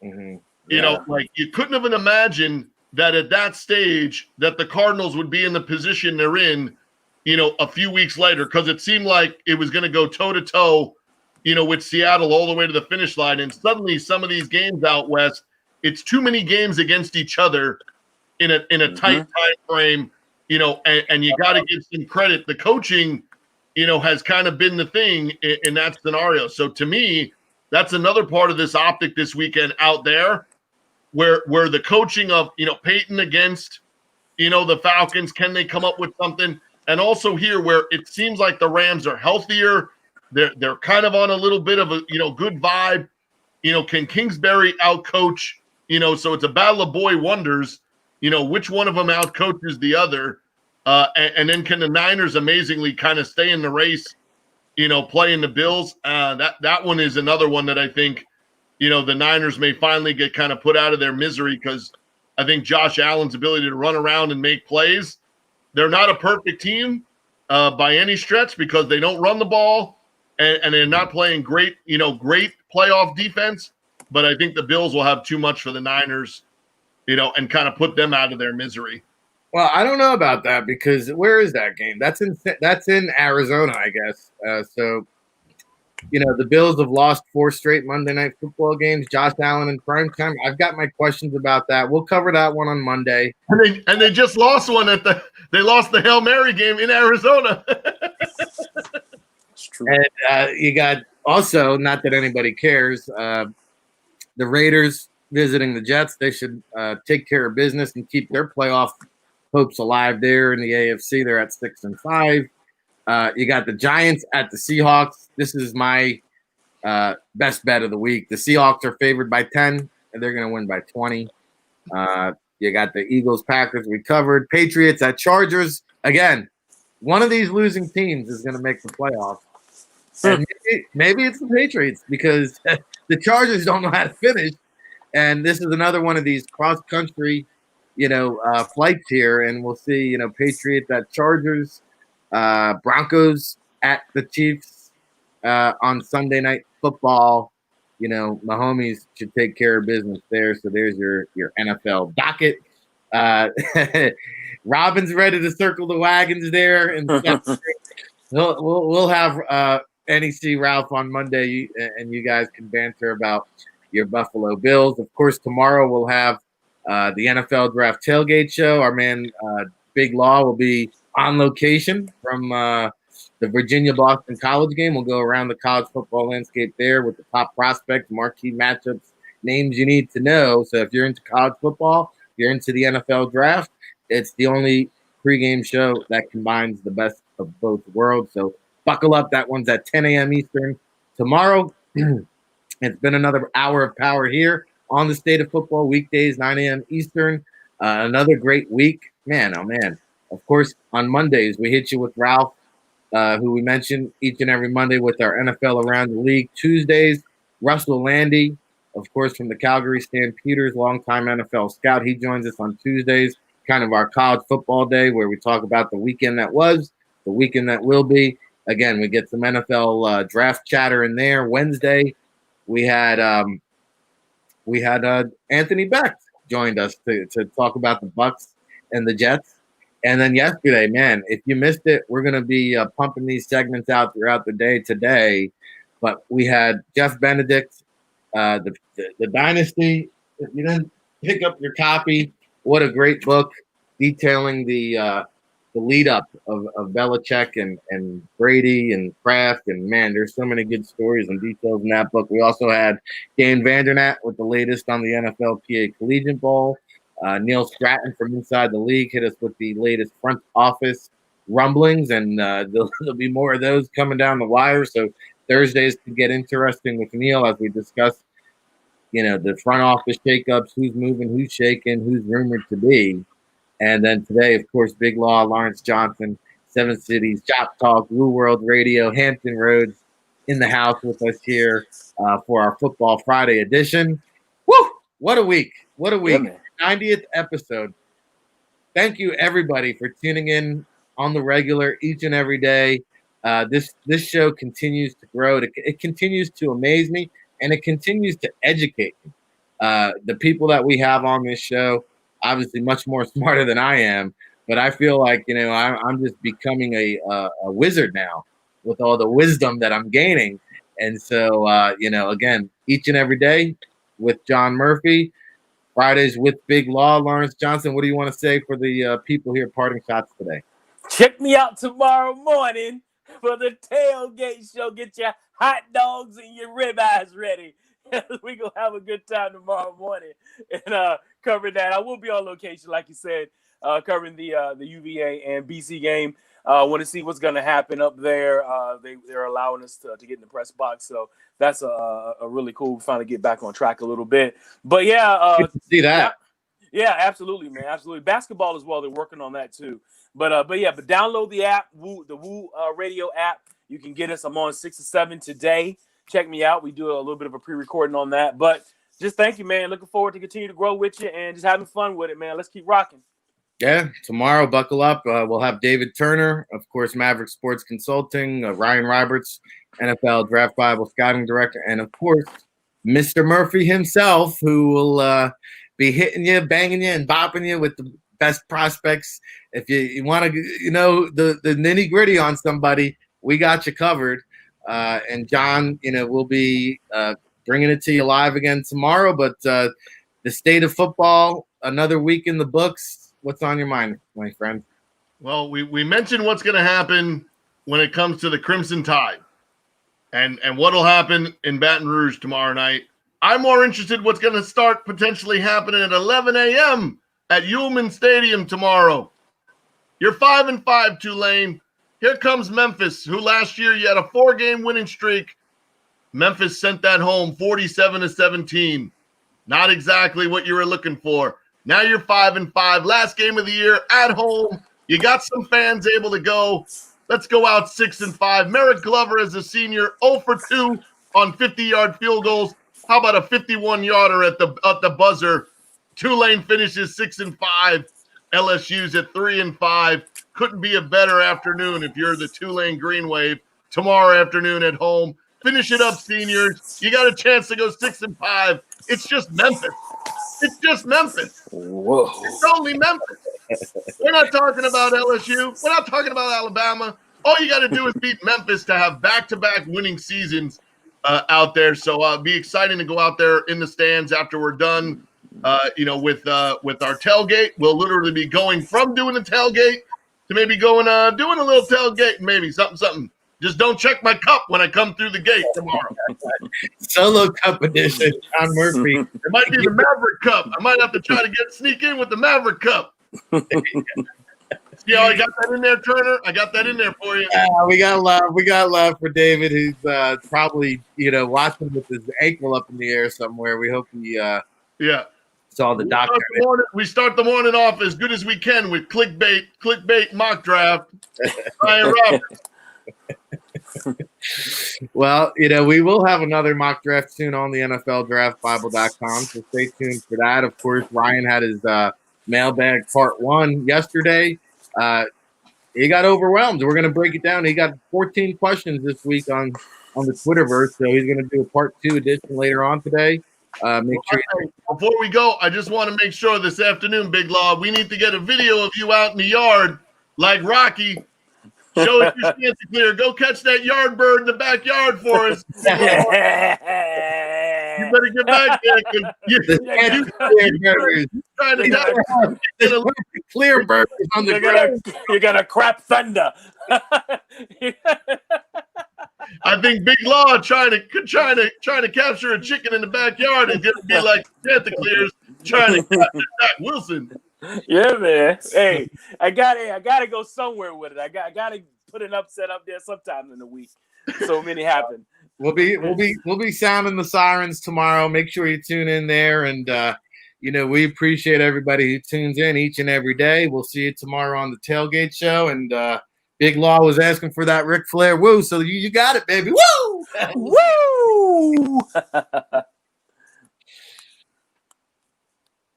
game. Mm-hmm. Like you couldn't have imagined that at that stage that the Cardinals would be in the position they're in, a few weeks later, because it seemed like it was going to go toe-to-toe, with Seattle all the way to the finish line. And suddenly some of these games out west, it's too many games against each other in a tight time frame, and you got to give some credit. The coaching, has kind of been the thing in that scenario. So to me, that's another part of this optic this weekend out there where the coaching of, Peyton against, the Falcons, can they come up with something? And also here where it seems like the Rams are healthier. They're kind of on a little bit of a, good vibe. Can Kingsbury outcoach, so it's a battle of boy wonders, which one of them outcoaches the other. And then can the Niners amazingly kind of stay in the race, playing the Bills? That one is another one that I think, the Niners may finally get kind of put out of their misery because I think Josh Allen's ability to run around and make plays. They're not a perfect team by any stretch because they don't run the ball and they're not playing great playoff defense. But I think the Bills will have too much for the Niners, and kind of put them out of their misery. Well, I don't know about that because where is that game? That's in Arizona, I guess. So The Bills have lost 4 straight Monday Night Football games. Josh Allen in prime time. I've got my questions about that. We'll cover that one on Monday. And they just lost one they lost the Hail Mary game in Arizona. It's true. And you got also, not that anybody cares, the Raiders visiting the Jets. They should take care of business and keep their playoff hopes alive there in the AFC. They're at 6-5. You got the Giants at the Seahawks. This is my best bet of the week. The Seahawks are favored by 10, and they're going to win by 20. You got the Eagles, Packers, we covered. Patriots at Chargers. Again, one of these losing teams is going to make the playoffs. And maybe it's the Patriots because the Chargers don't know how to finish. And this is another one of these cross-country, flights here. And we'll see, Patriots at Chargers, Broncos at the Chiefs on Sunday Night Football. Mahomes should take care of business there. So there's your NFL docket. Robin's ready to circle the wagons there. And we'll have NEC Ralph on Monday, and you guys can banter about your Buffalo Bills. Of course, tomorrow we'll have the NFL Draft Tailgate Show. Our man Big Law will be on location from the Virginia-Boston College game. We'll go around the college football landscape there with the top prospects, marquee matchups, names you need to know. So if you're into college football, if you're into the NFL Draft, it's the only pregame show that combines the best of both worlds. So buckle up. That one's at 10 a.m. Eastern tomorrow. It's been another hour of power here on the State of Football, weekdays, 9 a.m. Eastern. Another great week. Man, oh, man. Of course, on Mondays, we hit you with Ralph, who we mentioned each and every Monday with our NFL Around the League. Tuesdays, Russell Landy, of course, from the Calgary Stampeders, longtime NFL scout. He joins us on Tuesdays, kind of our college football day where we talk about the weekend that was, the weekend that will be. Again, we get some NFL draft chatter in there. Wednesday, we had Anthony Beck joined us to talk about the Bucks and the Jets. And then yesterday, man, if you missed it, we're going to be pumping these segments out throughout the day today. But we had Jeff Benedict, the Dynasty. If you didn't pick up your copy, what a great book detailing the lead up of Belichick and Brady and Kraft. And man, there's so many good stories and details in that book. We also had Dan Vandernat with the latest on the NFLPA Collegiate Bowl. Neil Stratton from Inside the League hit us with the latest front office rumblings, and there'll be more of those coming down the wire. So Thursdays could get interesting with Neil as we discuss, the front office shakeups, who's moving, who's shaking, who's rumored to be. And then today, of course, Big Law, Lawrence Johnson, Seven Cities, Chop Talk, Woo World Radio, Hampton Roads in the house with us here for our Football Friday edition. Woo! What a week. What a week. Yeah, 90th episode. Thank you, everybody, for tuning in on the regular each and every day. This show continues to grow. It continues to amaze me, and it continues to educate me. The people that we have on this show, obviously much more smarter than I am, but I feel like, I'm just becoming a wizard now with all the wisdom that I'm gaining. And so, again, each and every day with John Murphy, Fridays with Big Law, Lawrence Johnson. What do you want to say for the people here parting shots today? Check me out tomorrow morning for the tailgate show. Get your hot dogs and your ribeyes ready. We're going to have a good time tomorrow morning and cover that. I will be on location, like you said, covering the UVA and BC game. I want to see what's going to happen up there. They're allowing us to get in the press box. So that's a really cool. We finally get back on track a little bit. But yeah. See that. Yeah, absolutely, man. Absolutely. Basketball as well. They're working on that too. But download the app, the Woo Radio app. You can get us. I'm on 6 to 7 today. Check me out. We do a little bit of a pre-recording on that. But just thank you, man. Looking forward to continue to grow with you and just having fun with it, man. Let's keep rocking. Yeah, tomorrow, buckle up. We'll have David Turner, of course, Maverick Sports Consulting, Ryan Roberts, NFL Draft Bible Scouting Director, and, of course, Mr. Murphy himself, who will be hitting you, banging you, and bopping you with the best prospects. If you want to, the nitty-gritty on somebody, we got you covered. And John, we'll be bringing it to you live again tomorrow. But the state of football, another week in the books. What's on your mind, my friend? Well, we mentioned what's going to happen when it comes to the Crimson Tide and what will happen in Baton Rouge tomorrow night. I'm more interested what's going to start potentially happening at 11 a.m. at Ullman Stadium tomorrow. You're 5-5, Tulane. Here comes Memphis, who last year you had a 4-game winning streak. Memphis sent that home 47-17. Not exactly what you were looking for. Now you're 5-5. Last game of the year at home. You got some fans able to go. Let's go out 6-5. Merrick Glover as a senior, 0 for 2 on 50-yard field goals. How about a 51-yarder at the buzzer? Tulane finishes 6-5. LSU's at 3-5. Couldn't be a better afternoon if you're the Tulane Green Wave tomorrow afternoon at home. Finish it up, seniors. You got a chance to go 6-5. It's just Memphis. It's just Memphis. Whoa. It's only Memphis. We're not talking about LSU. We're not talking about Alabama. All you got to do is beat Memphis to have back-to-back winning seasons out there. So be exciting to go out there in the stands after we're done, with our tailgate. We'll literally be going from doing the tailgate to maybe going doing a little tailgate, maybe something. Just don't check my cup when I come through the gate tomorrow. Solo cup edition, John Murphy. It might be the Maverick Cup. I might have to try to sneak in with the Maverick Cup. See how I got that in there, Turner? I got that in there for you. We got love. We got love for David, who's probably watching with his ankle up in the air somewhere. We hope he saw the doctor. We start the morning off as good as we can with clickbait mock draft. Ryan Roberts. Well, we will have another mock draft soon on the NFLDraftBible.com, so stay tuned for that. Of course, Ryan had his mailbag part 1 yesterday. He got overwhelmed. We're going to break it down. He got 14 questions this week on the Twitterverse, so he's going to do a part 2 edition later on today. Before we go, I just want to make sure this afternoon, Big Law, we need to get a video of you out in the yard like Rocky. Show us your stance clear. Go catch that yard bird in the backyard for us. You better get back there because you're trying to clear bird on the ground. You're gonna crap thunder. I think Big Law trying to capture a chicken in the backyard is gonna be like Chanticleers trying to capture Zach Wilson. Yeah, man. Hey, I gotta go somewhere with it. I gotta put an upset up there sometime in the week. So many happen. We'll be sounding the sirens tomorrow. Make sure you tune in there, and we appreciate everybody who tunes in each and every day. We'll see you tomorrow on the Tailgate Show. And Big Law was asking for that Ric Flair woo, so you got it, baby. Woo! Woo!